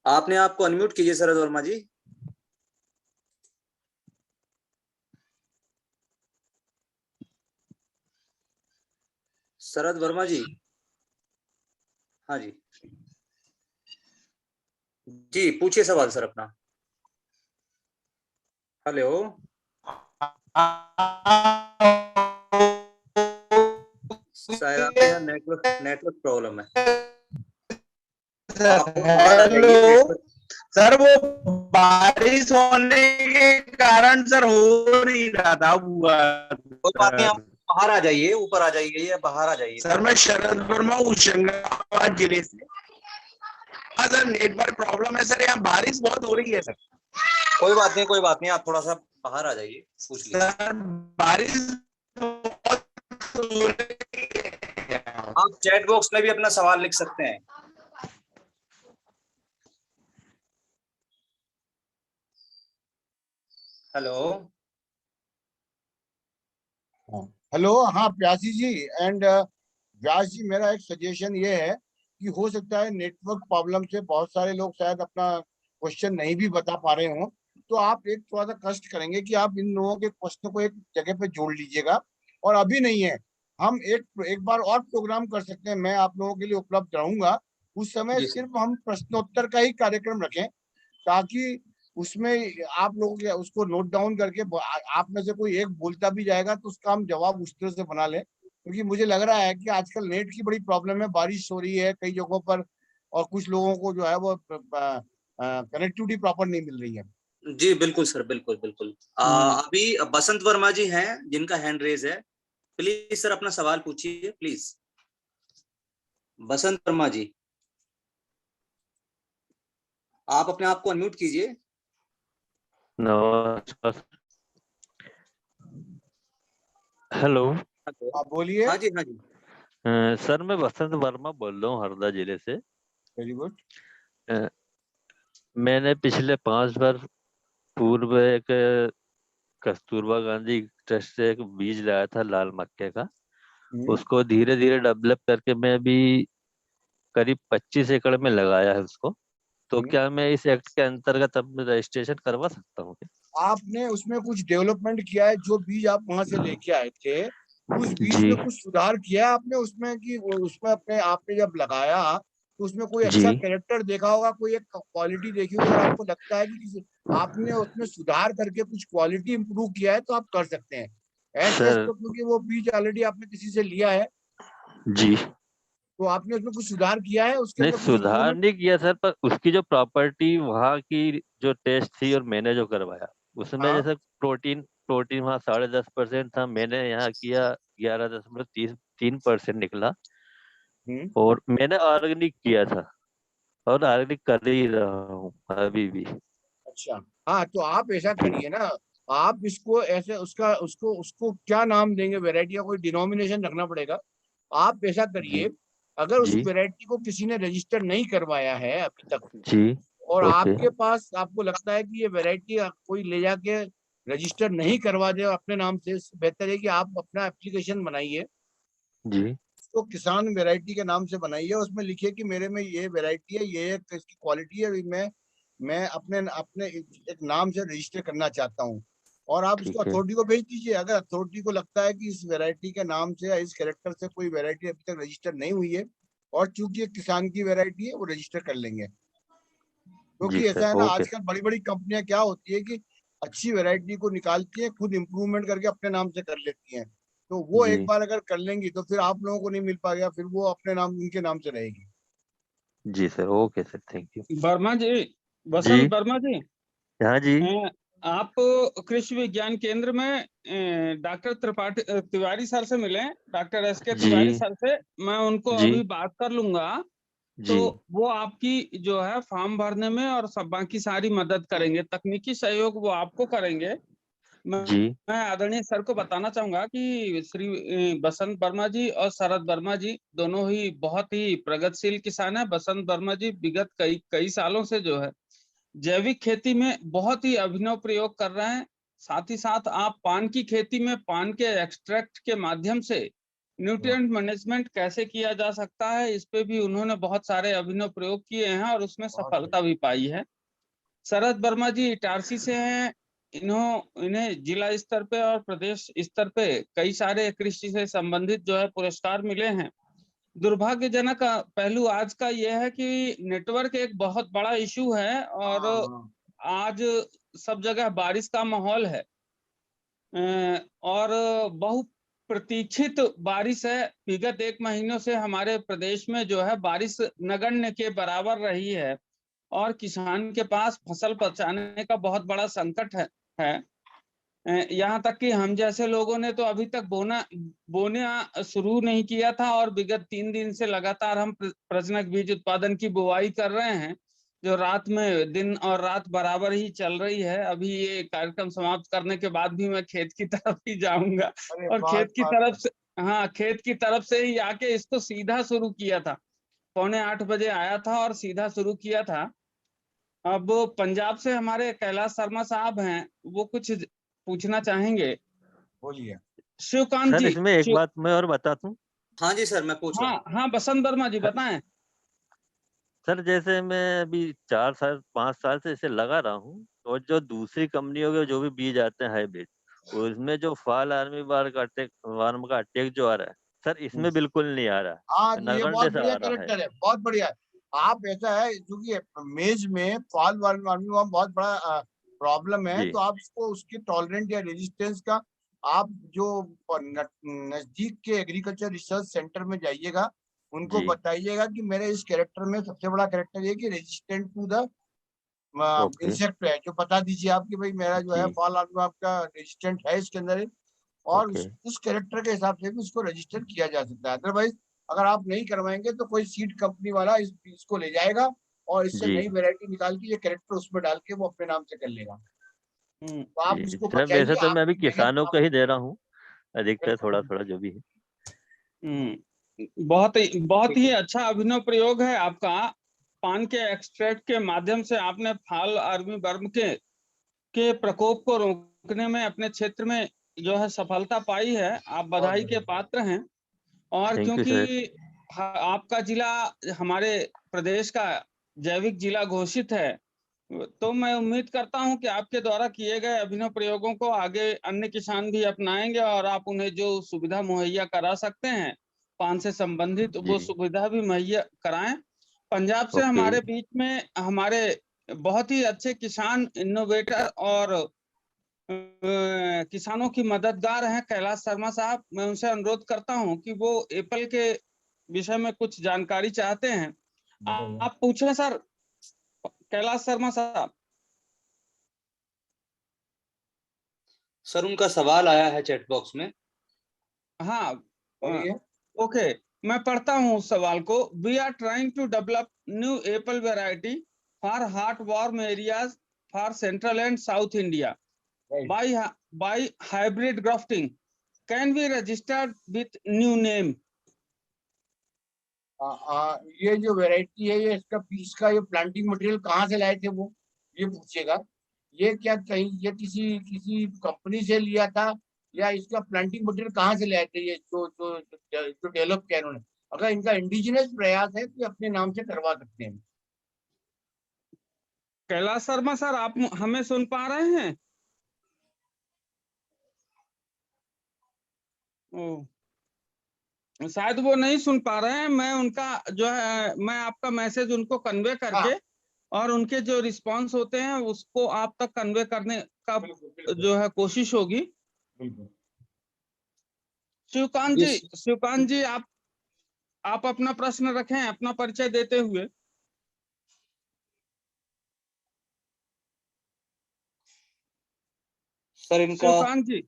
आपने आपको अनम्यूट कीजिए शरद वर्मा जी। शरद वर्मा जी। हाँ जी, जी पूछिए सवाल सर अपना। हेलो। शायद आपके यहाँ नेटवर्क प्रॉब्लम है। आप बाहर आ जाइए, हेलो नेटवर्क। सर, वो बारिश होने के कारण सर हो नहीं रहा था हुआ। कोई बात नहीं, आप बाहर आ जाइए, ऊपर आ जाइए या बाहर आ जाइए। सर मैं शरद वर्मा होशंगाबाद जिले से। हाँ सर, नेटवर्क प्रॉब्लम है सर, यहाँ बारिश बहुत हो रही है सर। कोई बात नहीं, कोई बात नहीं, आप थोड़ा सा बाहर आ जाइए, पूछ लीजिए। सर बारिश बहुत हो रही है। आप चैट बॉक्स में भी अपना सवाल लिख सकते हैं। हेलो। हेलो, हाँ प्यासी जी एंड व्यास जी, मेरा एक सजेशन ये है कि हो सकता है नेटवर्क प्रॉब्लम से बहुत सारे लोग शायद अपना क्वेश्चन नहीं भी बता पा रहे हो। तो आप एक थोड़ा सा कष्ट करेंगे कि आप इन लोगों के क्वेश्चन को एक जगह पे जोड़ लीजिएगा। और अभी नहीं है, हम एक एक बार और प्रोग्राम कर सकते हैं, मैं आप लोगों के लिए उपलब्ध रहूंगा। उस समय जी सर। सिर्फ हम प्रश्नोत्तर का ही कार्यक्रम रखें, ताकि उसमें आप लोगों के उसको नोट डाउन करके आप में से कोई एक बोलता भी जाएगा तो उसका हम जवाब उस तरह से बना लें। क्योंकि मुझे लग रहा है कि आजकल नेट की बड़ी प्रॉब्लम है, बारिश हो रही है कई जगहों पर, और कुछ लोगों को जो है वो कनेक्टिविटी प्रॉपर नहीं मिल रही है। जी बिल्कुल सर, बिल्कुल बिल्कुल। अभी बसंत वर्मा जी हैं जिनका हैंड रेज है। प्लीज सर अपना सवाल पूछिए प्लीज। बसंत वर्मा जी, आप अपने आप को अनम्यूट कीजिए। नमस्कार। हेलो। हेलो। आप बोलिए। हाँ जी, हाँ जी। सर मैं बसंत वर्मा बोल रहा हूँ हरदा जिले से। Very good. अ, मैंने पिछले 5 वर्ष पूर्व एक कस्तूरबा गांधी ट्रस्ट से एक बीज लाया था लाल मक्के का। उसको धीरे धीरे डेवलप करके मैं अभी करीब 25 एकड़ में लगाया है उसको। तो क्या मैं इस एक्ट के अंतर्गत अब रजिस्ट्रेशन करवा सकता हूँ क्या? आपने उसमें कुछ डेवलपमेंट किया है? जो बीज आप वहां से लेके आए थे, उस बीज जी में कुछ सुधार किया है आपने उसमें? कि उसमें अपने आपने जब लगाया तो उसमें कोई जी अच्छा कैरेक्टर देखा होगा, कोई एक क्वालिटी देखी होगी, अगर आपको लगता है कि आपने उसमें सुधार करके कुछ क्वालिटी इंप्रूव किया है तो आप कर सकते हैं। ऐसे सर। तो क्योंकि वो बीज ऑलरेडी आपने किसी से लिया है, जी तो आपने उसमें कुछ सुधार किया है, उसके नहीं, अंदर कुछ सुधार इम्प्रूवमेंट? नहीं किया सर, पर उसकी जो प्रॉपर्टी वहाँ की जो टेस्ट थी और मैंने जो करवाया उसमें हाँ। जैसे प्रोटीन प्रोटीन वहाँ 10.5% था, मैंने यहाँ किया 11.3% निकला। हम्म। और मैंने ऑर्गेनिक किया था और ऑर्गेनिक कर ही रहा हूँ अभी भी। अच्छा। हाँ, तो आप ऐसा करिए ना, आप इसको ऐसे उसका उसको उसको क्या नाम देंगे, वैरायटी का कोई डिनोमिनेशन रखना पड़ेगा। आप ऐसा जी करिए, अगर उस जी वैरायटी को किसी ने रजिस्टर नहीं करवाया है अभी तक, जी। और ओके। आपके पास आपको लगता है कि ये वैरायटी कोई ले जाके रजिस्टर नहीं करवा दे अपने नाम से, इससे बेहतर है कि आप अपना एप्लीकेशन बनाइए, जी तो किसान वैरायटी के नाम से बनाइए, उसमें लिखिए कि मेरे में ये वैरायटी है, ये इसकी क्वालिटी है, मैं अपने अपने एक नाम से रजिस्टर करना चाहता हूँ। और आप इसको ठीक है। अथॉरिटी को भेज दीजिए। अगर अथॉरिटी को लगता है कि इस वैरायटी के नाम से या इस कैरेक्टर से कोई वैरायटी अभी तक रजिस्टर नहीं हुई है, और चूंकि एक किसान की वैरायटी है, वो रजिस्टर कर लेंगे। जी क्योंकि सर। ऐसा है ना, ओके। आजकल बड़ी बड़ी कंपनियां क्या होती है कि अच्छी वैरायटी को निकालती हैं, खुद इंप्रूवमेंट करके अपने नाम से कर लेती हैं। तो वो जी एक बार अगर कर लेंगी तो फिर आप लोगों को नहीं मिल पाएगा, फिर वो अपने नाम उनके नाम से रहेगी। जी sir, okay sir, thank you. Verma ji, जी बसंत वर्मा जी, हाँ जी आप कृषि विज्ञान केंद्र में डॉक्टर तिवारी सर से मिले, डॉक्टर SK जी तिवारी सर से। मैं उनको जी अभी बात कर लूंगा, तो जी वो आपकी जो है फॉर्म भरने में और सब बाकी सारी मदद करेंगे, तकनीकी सहयोग वो आपको करेंगे। मैं जी मैं आदरणीय सर को बताना चाहूंगा कि श्री बसंत वर्मा जी और शरद वर्मा जी दोनों ही बहुत ही प्रगतिशील किसान है। बसंत वर्मा जी विगत कई कई सालों से जो है जैविक खेती में बहुत ही अभिनव प्रयोग कर रहे हैं। साथ ही साथ आप पान की खेती में पान के एक्सट्रैक्ट के माध्यम से न्यूट्रिएंट मैनेजमेंट कैसे किया जा सकता है, इस पे भी उन्होंने बहुत सारे अभिनव प्रयोग किए हैं और उसमें सफलता भी पाई है। शरद वर्मा जी इटारसी से हैं। इन्हें जिला स्तर पे और प्रदेश स्तर पे कई सारे कृषि से संबंधित जो है पुरस्कार मिले हैं। दुर्भाग्यजनक पहलू आज का यह है कि नेटवर्क एक बहुत बड़ा इशू है और आज सब जगह बारिश का माहौल है और बहु प्रतीक्षित बारिश है। विगत 1 महीनों से हमारे प्रदेश में जो है बारिश नगण्य के बराबर रही है और किसान के पास फसल बचाने का बहुत बड़ा संकट है। यहाँ तक कि हम जैसे लोगों ने तो अभी तक बोना शुरू नहीं किया था और विगत 3 दिन से लगातार हम प्रजनक बीज उत्पादन की बुवाई कर रहे हैं, जो रात में दिन और रात बराबर ही चल रही है। अभी ये कार्यक्रम समाप्त करने के बाद भी मैं खेत की तरफ ही जाऊंगा अरे और बात खेत की बात तरफ से, हाँ, खेत की तरफ से ही आके इसको सीधा शुरू किया था। 7:45 बजे आया था और सीधा शुरू किया था। अब पंजाब से हमारे कैलाश शर्मा साहब हैं, वो कुछ पूछना चाहेंगे। बोलिए। शिवकांत सर, जी, इसमें एक बात मैं और बता दूं। हाँ जी सर, मैं पूछ रहा हाँ हूँ। हाँ, बसंत वर्मा जी बताएं। सर, जैसे मैं अभी 4 साल 5 साल से इसे लगा रहा हूँ, और जो दूसरी कंपनियों के जो भी बीज आते हैं हाइब्रिड, उसमें जो फॉल आर्मी वार्म का अटैक जो आ रहा है, सर इसमें बिल्कुल नहीं आ रहा हाँ, है, तो ये बहुत नगण्य से बढ़िया आ रहा है। करेक्टर है, बहुत बढ़िया है। आप ऐसा है क्योंकि मेज में फॉल वार्मी बहुत बड़ा प्रॉब्लम है, जी तो आप उसको उसके टॉलरेंट या रेजिस्टेंस का आप जो नजदीक के एग्रीकल्चर रिसर्च सेंटर में जाइएगा, उनको जी बताइएगा कि मेरे इस कैरेक्टर में सबसे बड़ा कैरेक्टर ये कि resistant to the okay insect है, जो बता दीजिए आप कि भाई मेरा जो है जी फॉल वार्मी आपका रेजिस्टेंट है इसके अंदर, और ओके उस कैरेक्टर के हिसाब से भी उसको रजिस्टर किया जा सकता है। अदरवाइज अगर आप नहीं करवाएंगे तो कोई सीड कंपनी वाला इसको ले जाएगा और इससे जी नई वैरायटी निकाल के ये कैरेक्टर उसमें डाल के वो अपने नाम से कर लेगा। तो आप जी उसको सर, वैसे बचाइए, तो मैं अभी आपकी मेहनत किसानों को आप। ही दे रहा हूँ, अधिकतर थोड़ा बिल्कुल थोड़ा जो भी है। बहुत ठीक ही है। अच्छा अभिनव प्रयोग है आपका। पान के एक्सट्रैक्ट के माध्यम से आपने फॉल आर्मी वर्म के प्रकोप को रोकने में अपने क्षेत्र में जो है सफलता पाई है। आप बहुत बधाई के बढ़िया। पात्र हैं। और थैंक यू क्योंकि सर। आपका जिला हमारे प्रदेश का जैविक जिला घोषित है, तो मैं उम्मीद करता हूं कि आपके द्वारा किए गए अभिनव प्रयोगों को आगे अन्य किसान भी अपनाएंगे और आप उन्हें जो सुविधा मुहैया करा सकते हैं पान से संबंधित, जी वो सुविधा भी मुहैया कराएं। पंजाब से ओके हमारे बीच में हमारे बहुत ही अच्छे किसान, इनोवेटर और किसानों की मददगार हैं कैलाश शर्मा साहब। मैं उनसे अनुरोध करता हूं कि वो एप्पल के विषय में कुछ जानकारी चाहते हैं। बताइए। आप पूछें सर, कैलाश शर्मा साहब। सर, उनका सवाल आया है चैट बॉक्स में। हाँ, बोलिए। ओके, मैं पढ़ता हूँ उस सवाल को। We are trying to develop new apple variety for hot warm areas for central and south India right. by hybrid grafting. Can we register with new name? ये जो वैरायटी है, ये इसका पीस का ये प्लांटिंग मटेरियल कहाँ से लाए थे वो ये पूछेगा। ये क्या कहीं ये किसी किसी कंपनी से लिया था, या इसका प्लांटिंग मटेरियल कहाँ से लाए थे, ये जो जो जो डेवलप किया इन्होंने। अगर इनका इंडिजिनस प्रयास है तो ये अपने नाम से करवा सकते हैं। कैलाश शर्मा सर, आप हमें सुन पा रहे हैं? ओ, शायद वो नहीं सुन पा रहे हैं। मैं उनका जो है, मैं आपका मैसेज उनको कन्वे हाँ, करके और उनके जो रिस्पांस होते हैं उसको आप तक कन्वे करने का बिल्कुल बिल्कुल जो है कोशिश होगी। बिल्कुल। शिवकांत जी आप अपना प्रश्न रखें, अपना परिचय देते हुए। सर इनका शिवकांत जी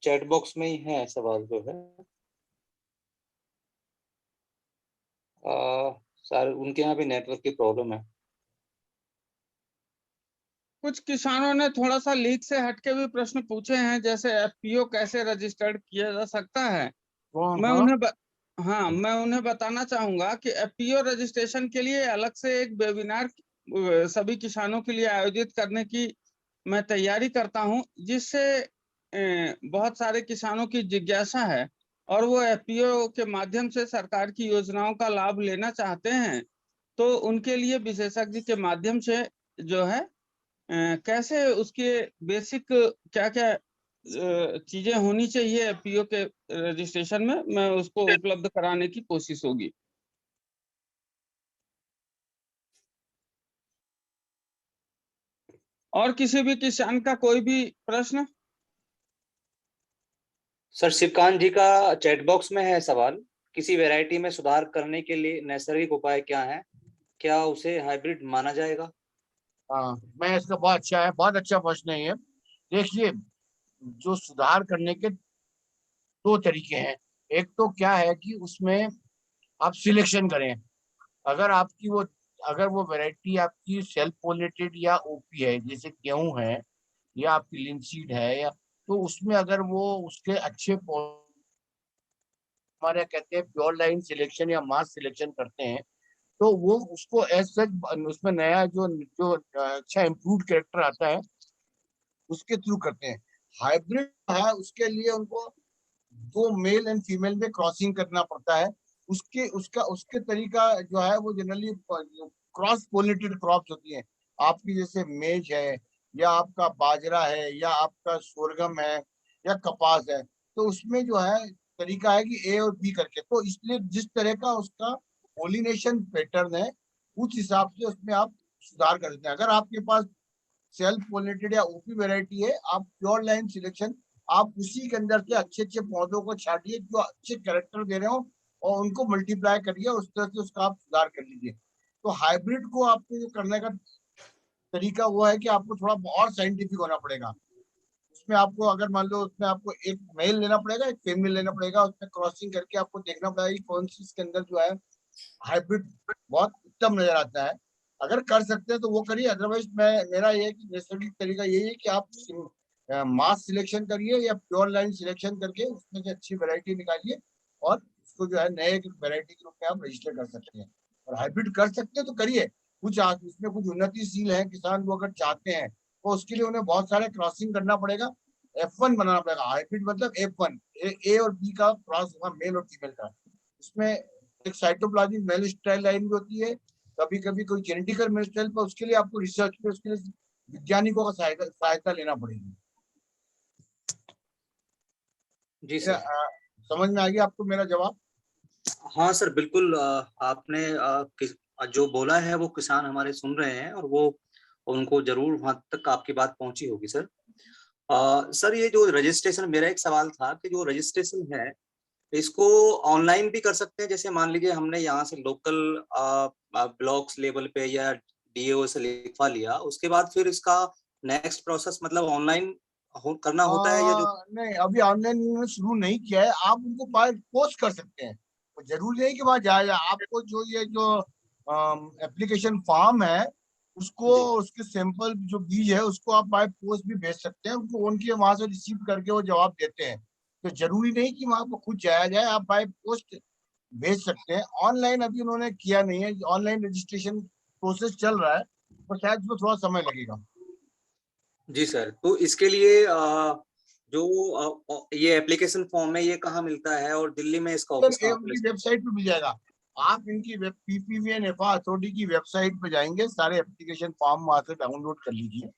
चैट बॉक्स में ही है सवाल जो है। सर उनके यहाँ भी नेटवर्क की प्रॉब्लम है। कुछ किसानों ने थोड़ा सा लीक से हटके भी प्रश्न पूछे हैं, जैसे एफपीओ कैसे रजिस्टर्ड किया जा सकता है। मैं उन्हें बताना चाहूंगा कि एफपीओ रजिस्ट्रेशन के लिए अलग से एक वेबिनार सभी किसानों के लिए आयोजित करने की मैं तैयारी करता हूं, जिससे बहुत सारे किसानों की जिज्ञासा है और वो एफपीओ के माध्यम से सरकार की योजनाओं का लाभ लेना चाहते हैं। तो उनके लिए विशेषज्ञ के माध्यम से जो है कैसे उसके बेसिक क्या क्या चीजें होनी चाहिए एफपीओ के रजिस्ट्रेशन में, मैं उसको उपलब्ध कराने की कोशिश होगी। और किसी भी किसान का कोई भी प्रश्न? सर शिवकांत जी का चैट बॉक्स में है सवाल, किसी वैरायटी में सुधार करने के लिए नैसर्गिक उपाय क्या है, क्या उसे हाइब्रिड माना जाएगा? हाँ, मैं इसका बहुत अच्छा है, बहुत अच्छा प्रश्न है ये। देखिए, जो सुधार करने के दो तरीके हैं। एक तो क्या है कि उसमें आप सिलेक्शन करें। अगर आपकी अगर वो वैरायटी आपकी सेल्फ पोलिनेटेड या ओपी है, जैसे गेहूं है या आपकी लिनसीड है, या तो उसमें अगर वो उसके अच्छे हमारे कहते हैं प्योर लाइन सिलेक्शन या मास सिलेक्शन करते हैं, तो वो उसको एज सच उसमें नया जो जो अच्छा इम्प्रूव कैरेक्टर आता है उसके थ्रू करते हैं। हाइब्रिड है उसके लिए उनको दो मेल एंड फीमेल में क्रॉसिंग करना पड़ता है। उसके तरीका जो है वो जनरली क्रॉस पोलिनेटेड क्रॉप्स होती हैं। आपकी जैसे मेज है, या आपका बाजरा है, या आपका सोरगम है, या कपास है, तो उसमें जो है तरीका है कि ए और बी करके, तो इसलिए जिस तरह का उसका पोलिनेशन पैटर्न है उस हिसाब से उसमें आप सुधार कर सकते हैं। अगर आपके पास सेल्फ पोलिनेटेड या ओपी वेराइटी है, आप प्योर लाइन सिलेक्शन, आप उसी के अंदर से अच्छे अच्छे पौधों को छाटिए जो अच्छे कैरेक्टर दे रहे हो और उनको मल्टीप्लाई करिए, उस तरह से उसका आप सुधार कर लीजिए। तो हाइब्रिड को आपको जो करने का तरीका वो है कि आपको थोड़ा और साइंटिफिक होना पड़ेगा। उसमें आपको अगर मान लो उसमें आपको एक मेल लेना पड़ेगा, एक फीमेल लेना पड़ेगा, उसमें क्रॉसिंग करके आपको देखना पड़ेगा कि कौन सी इसके अंदर जो है हाइब्रिड बहुत उत्तम नजर आता है। अगर कर सकते हैं तो वो करिए, अदरवाइज मेरा ये है कि नैसर्गिक तरीका यही है कि आप मास सिलेक्शन करिए या प्योर लाइन सिलेक्शन करके उसमें से अच्छी वैरायटी निकालिए और उसको जो है नए वैरायटी के रूप में आप रजिस्टर कर सकते हैं। और हाइब्रिड कर सकते हैं तो करिए। कुछ उसमें कुछ उन्नतिशील है किसान, वो अगर चाहते हैं तो उसके लिए उन्हें बहुत सारे क्रॉसिंग करना पड़ेगा, F1 बनाना पड़ेगा। हाइब्रिड मतलब F1, ए और बी का क्रॉस होगा, मेल और फीमेल का। उसमें एक साइटोप्लाज्मिक मेल स्टाइल लाइन भी होती है, कभी कभी कोई जेनेटिकल मेल स्टाइल, पर उसके लिए आपको रिसर्च पे उसके लिए वैज्ञानिकों का सहायता लेना पड़ेगी। जी सर। समझ में आ गया आपको मेरा जवाब? हाँ सर बिल्कुल, आपने जो बोला है वो किसान हमारे सुन रहे हैं और वो उनको जरूर वहां तक आपकी बात पहुंची होगी सर। सर ये जो रजिस्ट्रेशन, मेरा एक सवाल था कि जो रजिस्ट्रेशन है इसको ऑनलाइन भी कर सकते हैं, जैसे मान लीजिए हमने यहाँ से लोकल ब्लॉक्स लेवल पे या डीओ से लिखवा लिया, उसके बाद फिर इसका नेक्स्ट प्रोसेस मतलब ऑनलाइन करना होता है या जो? नहीं, अभी ऑनलाइन शुरू नहीं किया है। आप उनको पोस्ट कर सकते हैं, तो जरूरी नहीं कि वहां जाए। आपको जो ये जो एप्लीकेशन फॉर्म है उसको, उसके सैंपल जो बीज है उसको आप बाय पोस्ट भी भेज सकते हैं उनको, उनके वहां से रिसीव करके वो जवाब देते हैं। तो जरूरी नहीं कि वहां पर खुद जाया जाए, आप बाय पोस्ट भेज सकते हैं। ऑनलाइन अभी उन्होंने किया नहीं है, ऑनलाइन रजिस्ट्रेशन प्रोसेस चल रहा है, पर शायद उसमें थोड़ा समय लगेगा। जी सर, तो इसके लिए जो ये एप्लीकेशन फॉर्म है ये कहाँ मिलता है और दिल्ली में इसका ऑफिस कहाँ उनकी पे? वेबसाइट पे मिल जाएगा। आप इनकी पीपीवीएन एफा अथॉरिटी की वेबसाइट पे जाएंगे, सारे एप्लीकेशन फॉर्म वहां से डाउनलोड कर लीजिए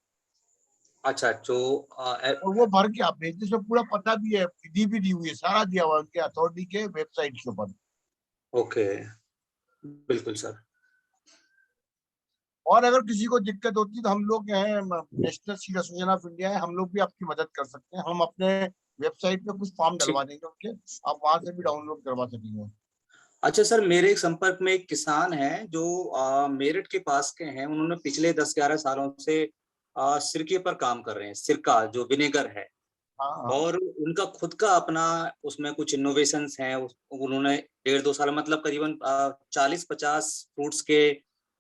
अच्छा, जो और वो भर के आप भेजते। इसमें पूरा पता भी है, विधि भी दी हुई है, सारा दिया हुआ है उनके अथॉरिटी के वेबसाइट के ऊपर। ओके, बिल्कुल सर। और अगर किसी को दिक्कत होती है तो हम लोग हैं, national seed association of India है, हम लोग भी आपकी मदद कर सकते हैं। हम अपने वेबसाइट पे कुछ फॉर्म ठीक। डलवा देंगे उनके, आप वहां से भी डाउनलोड करवा सकेंगे। अच्छा सर, मेरे संपर्क में एक किसान है जो मेरठ के पास के हैं। उन्होंने पिछले 10-11 सालों से सिरके पर काम कर रहे हैं, सिरका जो विनेगर है। हाँ हाँ और उनका खुद का अपना उसमें कुछ इनोवेशंस हैं। उन्होंने 1.5-2 साल मतलब करीबन 40-50 फ्रूट्स के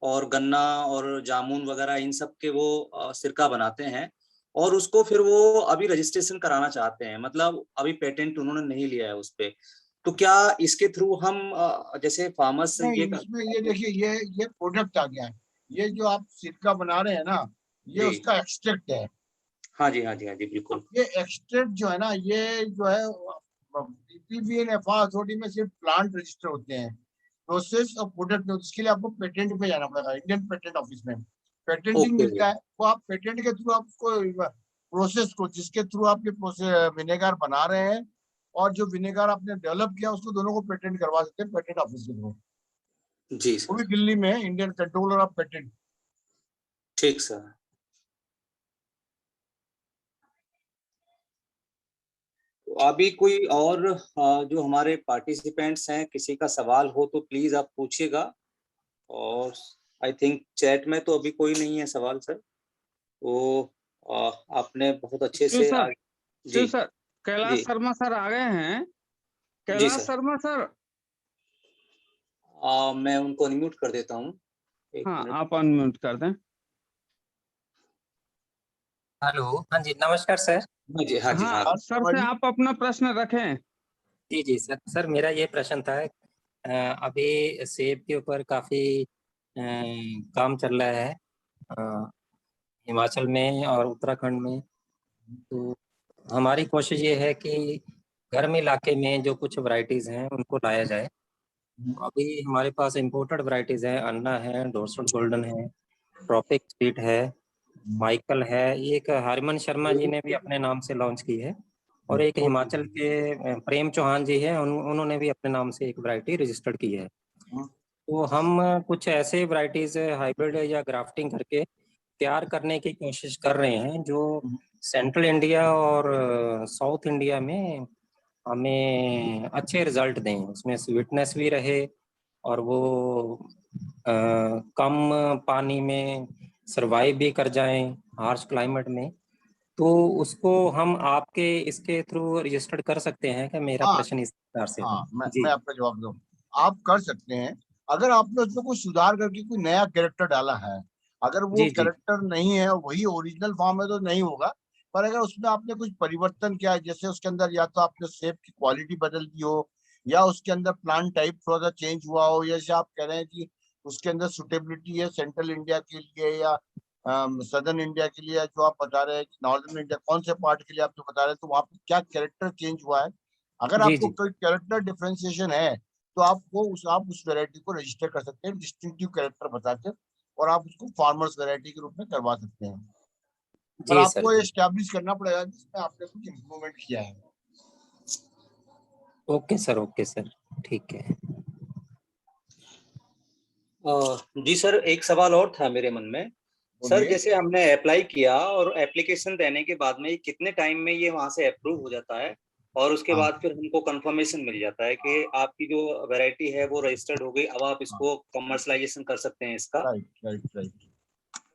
और गन्ना और जामुन वगैरह इन सब के वो सिरका बनाते हैं। और उसको फिर वो अभी रजिस्ट्रेशन कराना चाहते हैं, मतलब अभी पेटेंट उन्होंने नहीं लिया है उस पे। तो क्या इसके थ्रू हम जैसे फार्मर्स नहीं, ये इसमें ये देखिए, ये प्रोडक्ट आ गया है। ये जो आप सिरका बना रहे हैं ना, ये जी, उसका एक्सट्रैक्ट है। हाँ जी, हाँ जी, हाँ जी, बिल्कुल। ये एक्सट्रैक्ट जो है ना, ये जो है पीपीवी एंड एफआर अथॉरिटी में सिर्फ प्लांट रजिस्टर होते हैं, प्रोसेस और प्रोडक्ट। उसके लिए आपको पेटेंट पे जाना पड़ेगा, इंडियन पेटेंट ऑफिस में पेटेंटिंग ओके। मिलता है। वो आप पेटेंट के थ्रू आपको प्रोसेस को, जिसके थ्रू आप ये विनेगर बना रहे हैं और जो विनेगर आपने डेवलप किया, उसको दोनों को पेटेंट करवा सकते हैं पेटेंट ऑफिस के थ्रू। जी वो सर, भी दिल्ली में है, इंडियन कंट्रोलर ऑफ पेटेंट। ठीक सर। तो अभी कोई और जो हमारे पार्टिसिपेंट्स हैं, किसी का सवाल हो तो प्लीज आप पूछिएगा। और आई थिंक चैट में तो अभी कोई नहीं है सवाल सर। तो आपने बहुत अच्छे शिव से सर, जी शिव सर, कैलाश जी शर्मा सर आ गए हैं। जी कैलाश सर। शर्मा सर, मैं उनको अनम्यूट कर देता हूँ, एक हाँ मिनट। आप अनम्यूट कर दें। हेलो, हाँ जी, नमस्कार सर। हाँ जी, हाँ जी, हाँ। हाँ सर शर्मा से जी, आप अपना प्रश्न रखें। जी जी सर, मेरा ये प्रश्न था। अभी सेब के ऊपर काफी काम चल रहा है अ, हिमाचल में और उत्तराखंड में। तो हमारी कोशिश ये है कि गर्म इलाके में जो कुछ वैरायटीज हैं उनको लाया जाए। तो अभी हमारे पास इंपोर्टेड वैरायटीज हैं, अन्ना है, डोरसल गोल्डन है, ट्रॉपिक स्वीट है, माइकल है। ये एक हरमन शर्मा जी ने भी अपने नाम से लॉन्च की है। और एक हिमाचल के प्रेम चौहान जी हैं, उन्होंने भी अपने नाम से एक वैरायटी रजिस्टर्ड की है। तो हम कुछ ऐसे वैरायटीज हाइब्रिड या ग्राफ्टिंग करके तैयार करने की कोशिश कर रहे हैं जो सेंट्रल इंडिया और साउथ इंडिया में हमें अच्छे रिजल्ट दें, उसमें स्वीटनेस भी रहे और वो कम पानी में सरवाइव भी कर जाएं हार्श क्लाइमेट में। तो उसको हम आपके इसके थ्रू रजिस्टर्ड कर सकते हैं क्या? मेरा हाँ प्रश्न इस प्रकार से हाँ, था मैं जी। आपका जवाब दूं। आप कर सकते हैं, अगर आपने उसमें कुछ सुधार करके कोई नया कैरेक्टर डाला है। अगर वो जी जी कैरेक्टर नहीं है और वही ओरिजिनल फॉर्म है तो नहीं होगा। पर अगर उसमें आपने कुछ परिवर्तन किया है, जैसे उसके अंदर या तो आपने सेब की क्वालिटी बदल दी हो, या उसके अंदर प्लांट टाइप थोड़ा सा चेंज हुआ हो, या जैसे आप कह रहे हैं कि उसके अंदर सुटेबिलिटी है सेंट्रल इंडिया के लिए या सदर्न इंडिया के लिए, जो आप बता रहे हैं कि नॉर्दर्न इंडिया, कौन से पार्ट के लिए आप जो बता रहे हैं, तो वहाँ पे क्या कैरेक्टर चेंज हुआ है। अगर जी आपको जी कोई कैरेक्टर डिफरेंशिएशन है तो आपको आप उस वैरायटी को रजिस्टर कर सकते हैं डिस्टिंक्टिव कैरेक्टर बता के, और आप उसको फार्मर्स वैरायटी के रूप में करवा सकते हैं। पर जी सर आपको ये जी। एस्टैब्लिश करना पड़ेगा जिसमें आपने कुछ इम्प्रूवमेंट किया है। ओके सर, ठीक है। जी सर, एक सवाल और था मेरे मन में। सर बोलिए। जैसे हमने अप्लाई किया और एप्लीकेशन देने के बाद में कितने टाइम में ये वहां से अप्रूव हो जाता है? और उसके हाँ बाद फिर हमको कंफर्मेशन मिल जाता है कि आपकी जो वैरायटी है वो रजिस्टर्ड हो गई, अब आप हाँ, इसको कमर्शलाइजेशन कर सकते हैं इसका। Right right right.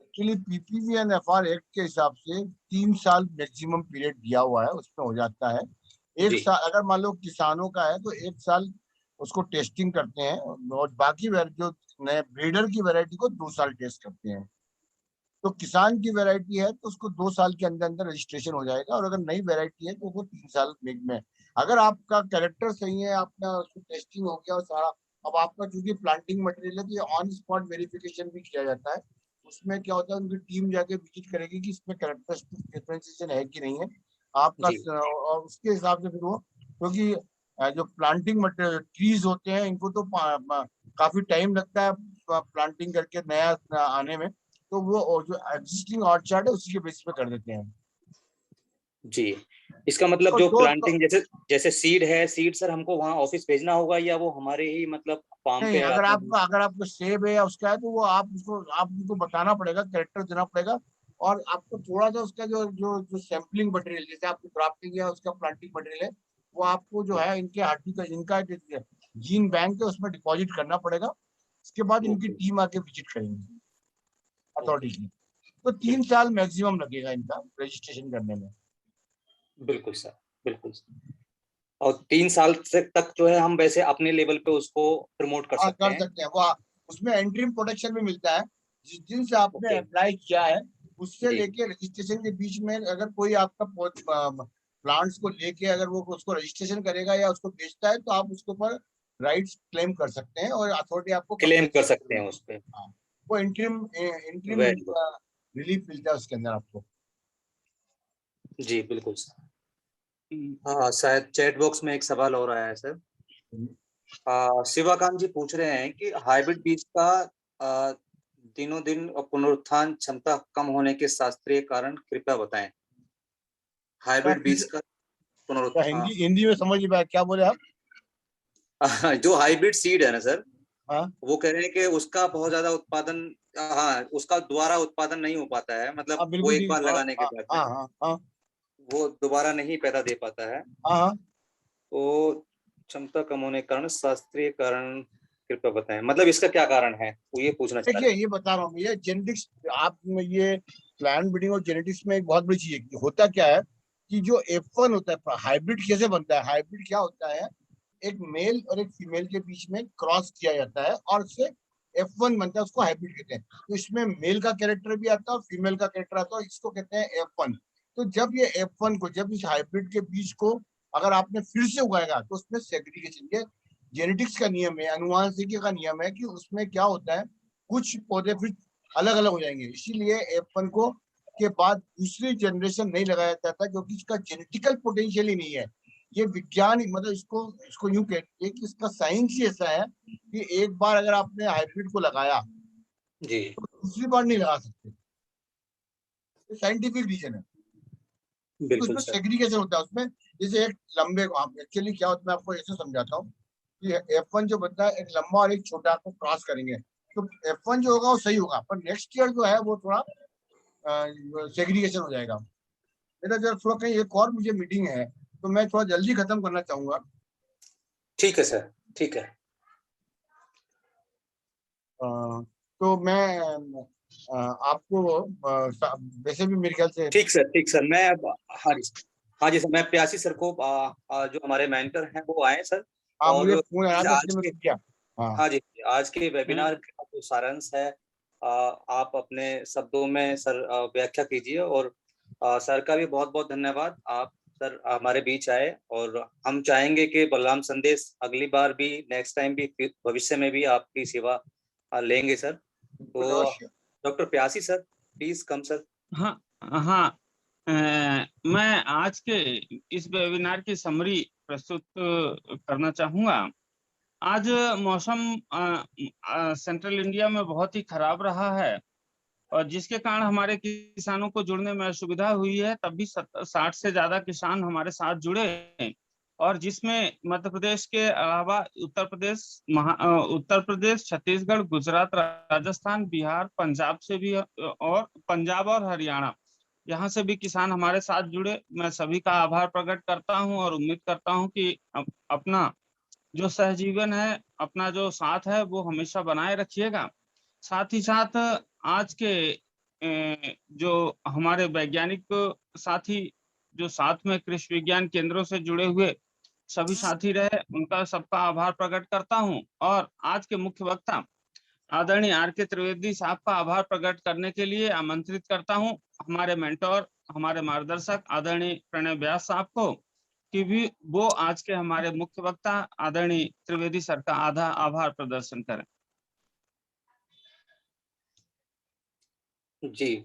Actually PPV and FR act के हिसाब से 3 साल मैक्सिमम पीरियड दिया हुआ है, उसमें हो जाता है। एक जी साल अगर मान लो किसानों का है तो 1 साल उसको टेस्टिंग करते हैं, और बाकी जो नए ब्रीडर की वैरायटी को 2 साल टेस्ट करते हैं। तो किसान की वैरायटी है तो उसको 2 साल के अंदर अंदर रजिस्ट्रेशन हो जाएगा, और अगर नई वैरायटी है तो वो 3 साल में। अगर आपका कैरेक्टर सही है, आपका उसको टेस्टिंग हो गया और सारा, अब आपका चूंकि प्लांटिंग मटेरियल है तो ये ऑन स्पॉट वेरिफिकेशन भी किया जाता है। उसमें क्या होता है, उनकी टीम जाके विजिट करेगी कि इसमें कैरेक्टर डिफरेंशिएशन है कि नहीं है आपका, जी और उसके हिसाब से फिर वो, क्योंकि जो प्लांटिंग मटेरियल ट्रीज होते हैं इनको तो काफी टाइम लगता है प्लांटिंग करके नया आने में, तो वो जो एग्जिस्टिंग ऑर्चर्ड है उसी के बेस पे कर देते हैं। जी। इसका मतलब तो जो दो प्लांटिंग जैसे जैसे सीड है, सीड सर हमको वहाँ ऑफिस भेजना होगा या वो हमारे ही मतलब फार्म नहीं, पे आते हैं? अगर आपको सेब है या उसका है तो वो आप उसको, आप उनको बताना पड़ेगा, कैरेक्टर देना पड़ेगा और आपको थोड़ा सा उसका जो जो जो सैम्पलिंग मटेरियल, जैसे आपको ग्राफ्टिंग या उसका प्लांटिंग मटेरियल है, वो आपको जो है इनके हड्डी का, इनका जीन बैंक है उसमें डिपॉजिट करना पड़ेगा। उसके बाद इनकी टीम आके विजिट करेंगे अथॉरिटी की। तो 3 साल मैक्सिमम लगेगा इनका रजिस्ट्रेशन करने में। बिल्कुल सर, बिल्कुल सर। और 3 साल से तक जो है हम वैसे अपने लेवल पे उसको प्रमोट कर सकते हैं। वो उसमें एंट्री प्रोटेक्शन भी मिलता है। जिस दिन से आपने अप्लाई किया है उससे लेके रजिस्ट्रेशन के बीच में अगर कोई आपका प्लांट्स को लेके अगर वो उसको रजिस्ट्रेशन करेगा या उसको बेचता है तो आप उसके ऊपर राइट्स क्लेम कर सकते हैं और अथॉरिटी आपको क्लेम कर सकते हैं उस पे। वो इंट्रीम रिलीफ मिलता है उसके अंदर आपको। जी बिल्कुल सर। हाँ, शायद चैट बॉक्स में एक सवाल हो रहा है सर। शिवाकांत जी पूछ रहे हैं कि हाइब्रिड बीज का दिनों दिन पुनरुत्थान क्षमता कम होने के शास्त्रीय कारण कृपया बताएं। हाइब्रिड बीज का पुनरुत्थान, हिंदी में समझ नहीं पाया, क्या बोले आप? जो हाइब्रिड सीड है ना सर, हाँ, वो कह रहे हैं कि उसका बहुत ज्यादा उत्पादन, हाँ, उसका दोबारा उत्पादन नहीं हो पाता है, मतलब वो एक बार लगाने के बाद में वो दोबारा नहीं पैदा दे पाता है। तो क्षमता कम होने के कारण शास्त्रीय कारण कृपया बताएं, मतलब इसका क्या कारण है, वो ये पूछना चाह रहे हैं। ये बता रहा हूँ, ये जेनेटिक्स, आप ये प्लांट ब्रीडिंग और जेनेटिक्स में एक बहुत बड़ी चीज है। होता क्या है कि जो F1 होता है, हाइब्रिड कैसे बनता है? हाइब्रिड क्या होता है, एक मेल और एक फीमेल के बीच में क्रॉस किया जाता है और उससे F1 बनता है, उसको हाइब्रिड कहते हैं। तो इसमें मेल का कैरेक्टर भी आता है और फीमेल का कैरेक्टर आता है, इसको कहते हैं F1। तो जब ये F1 को, जब इस हाइब्रिड के बीज को अगर आपने फिर से उगाएगा तो उसमें सेग्रीगेशन, ये जेनेटिक्स का नियम है, अनुवांशिकी का नियम है कि उसमें क्या होता है, कुछ पौधे फिर अलग अलग हो जाएंगे। इसीलिए F1 को के बाद दूसरी जनरेशन नहीं लगाया जाता क्योंकि इसका जेनेटिकल पोटेंशियल ही नहीं है। ये विज्ञान, मतलब इसको यूं कहते हैं कि इसका साइंस ही ऐसा है कि एक बार अगर आपने हाइब्रिड को लगाया जी तो दूसरी बार नहीं लगा सकते। साइंटिफिक रीजन है। तो उसमें सेग्रीगेशन होता है उसमें। जैसे एक लंबे को, आप एक्चुअली क्या होता है मैं आपको ऐसे समझाता हूँ कि F1 जो बनता है एक लंबा और एक छोटा को क्रॉस करेंगे तो F1 जो होगा वो सही होगा, पर नेक्स्ट ईयर जो है वो थोड़ा सेग्रीगेशन हो जाएगा। मेरा जरा थोड़ा कहीं एक और मुझे मीटिंग है तो मैं थोड़ा जल्दी खत्म करना चाहूंगा। ठीक है सर, ठीक है। तो मैं आपको वैसे भी मेरे ख्याल से ठीक सर, मैं अब, हाँ जी सर, मैं प्यासी सर को जो हमारे मेंटर हैं वो आए सर, और मुझे फोन आया था आज इसलिए मैं किया। हाँ जी, आज के वेबिनार का जो सारांश है आप अपने शब्दों में सर व्याख्या कीजिए। और सर का भी बहुत बहुत धन्यवाद, आप सर हमारे बीच आए, और हम चाहेंगे कि बलराम संदेश अगली बार भी, नेक्स्ट टाइम भी, भविष्य में भी आपकी सेवा लेंगे सर। तो डॉक्टर प्यासी सर, प्लीज कम सर। हाँ हाँ, मैं आज के इस वेबिनार की समरी प्रस्तुत करना चाहूंगा। आज मौसम सेंट्रल इंडिया में बहुत ही खराब रहा है और जिसके कारण हमारे किसानों को जुड़ने में असुविधा हुई है। तब भी 60 से ज्यादा किसान हमारे साथ जुड़े हैं, और जिसमें मध्य प्रदेश के अलावा उत्तर प्रदेश, छत्तीसगढ़, गुजरात, राजस्थान, बिहार, पंजाब से भी, और पंजाब और हरियाणा, यहाँ से भी किसान हमारे साथ जुड़े। मैं सभी का आभार प्रकट करता हूँ और उम्मीद करता हूँ कि अपना जो सहजीवन है, अपना जो साथ है, वो हमेशा बनाए रखिएगा। साथ ही साथ आज के जो हमारे वैज्ञानिक साथी जो साथ में कृषि विज्ञान केंद्रों से जुड़े हुए सभी साथी रहे, उनका सबका आभार प्रकट करता हूं। और आज के मुख्य वक्ता आदरणीय R.K. त्रिवेदी साहब का आभार प्रकट करने के लिए आमंत्रित करता हूं हमारे मेंटोर, हमारे मार्गदर्शक आदरणीय प्रणय व्यास साहब को, कि भी वो आज के हमारे मुख्य वक्ता आदरणीय त्रिवेदी सर का आधा आभार प्रदर्शन करें। जी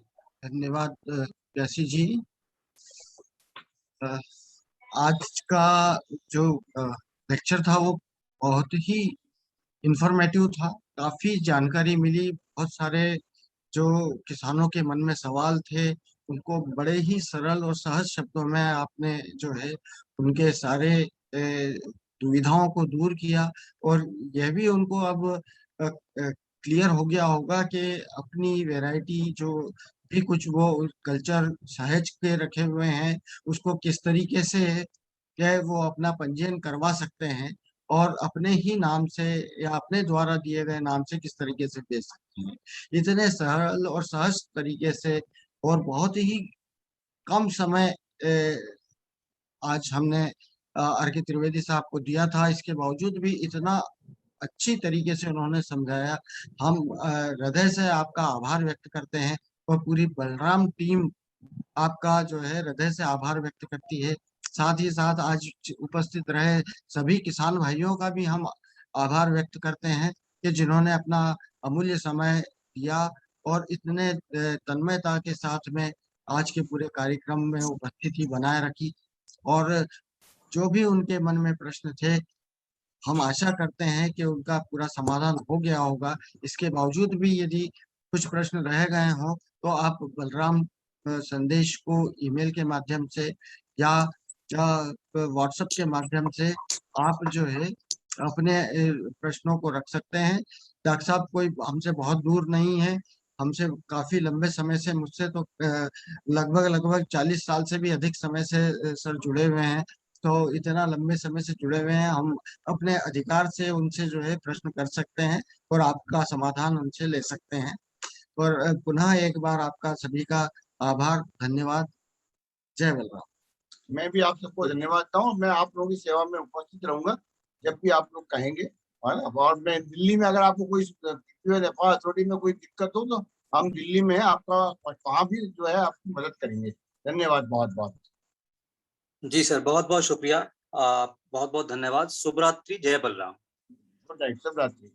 धन्यवाद प्यासी जी। आज का जो लेक्चर था वो बहुत ही इंफॉर्मेटिव था, काफी जानकारी मिली। बहुत सारे जो किसानों के मन में सवाल थे उनको बड़े ही सरल और सहज शब्दों में आपने जो है उनके सारे दुविधाओं को दूर किया। और यह भी उनको अब क्लियर हो गया होगा कि अपनी वैरायटी जो भी कुछ वो कल्चर सहेज के रखे हुए हैं, उसको किस तरीके से क्या है वो अपना पंजीयन करवा सकते हैं और अपने ही नाम से या अपने द्वारा दिए गए नाम से किस तरीके से बेच सकते हैं, इतने सरल और सहज तरीके से और बहुत ही कम समय आज हमने आर के त्रिवेदी साहब को दिया था। इसके बावजूद भी इतना अच्छी तरीके से उन्होंने समझाया। हम हृदय से आपका आभार व्यक्त करते हैं और पूरी बलराम टीम आपका जो है हृदय से आभार व्यक्त करती है। साथ ही साथ आज उपस्थित रहे सभी किसान भाइयों का भी हम आभार व्यक्त करते हैं कि जिन्होंने अपना अमूल्य समय दिया और इतने तन्मयता के साथ में आज के पूरे कार्यक्रम में उपस्थिति बनाए रखी। और जो भी उनके मन में प्रश्न थे, हम आशा करते हैं कि उनका पूरा समाधान हो गया होगा। इसके बावजूद भी यदि कुछ प्रश्न रह गए हों तो आप बलराम संदेश को ईमेल के माध्यम से या व्हाट्सएप के माध्यम से आप जो है अपने प्रश्नों को रख सकते हैं। डॉक्टर साहब कोई हमसे बहुत दूर नहीं है, हमसे काफी लंबे समय से, मुझसे तो लगभग 40 साल से भी अधिक समय से सर जुड़े हुए हैं। तो इतना लंबे समय से जुड़े हुए हैं, हम अपने अधिकार से उनसे जो है प्रश्न कर सकते हैं और आपका समाधान उनसे ले सकते हैं। और पुनः एक बार आपका सभी का आभार, धन्यवाद। जय बलराम। मैं भी आप सबको धन्यवाद देता हूँ। मैं आप लोगों की सेवा में उपस्थित रहूंगा जब भी आप लोग कहेंगे, है ना। और मैं दिल्ली में अगर आपको कोई अथॉरिटी में कोई दिक्कत हो तो हम दिल्ली में आपका वहाँ भी जो है आपकी मदद करेंगे। धन्यवाद बहुत बहुत। जी सर, बहुत बहुत शुक्रिया, बहुत बहुत धन्यवाद। शुभ रात्रि, जय बलराम। शुभ रात्रि।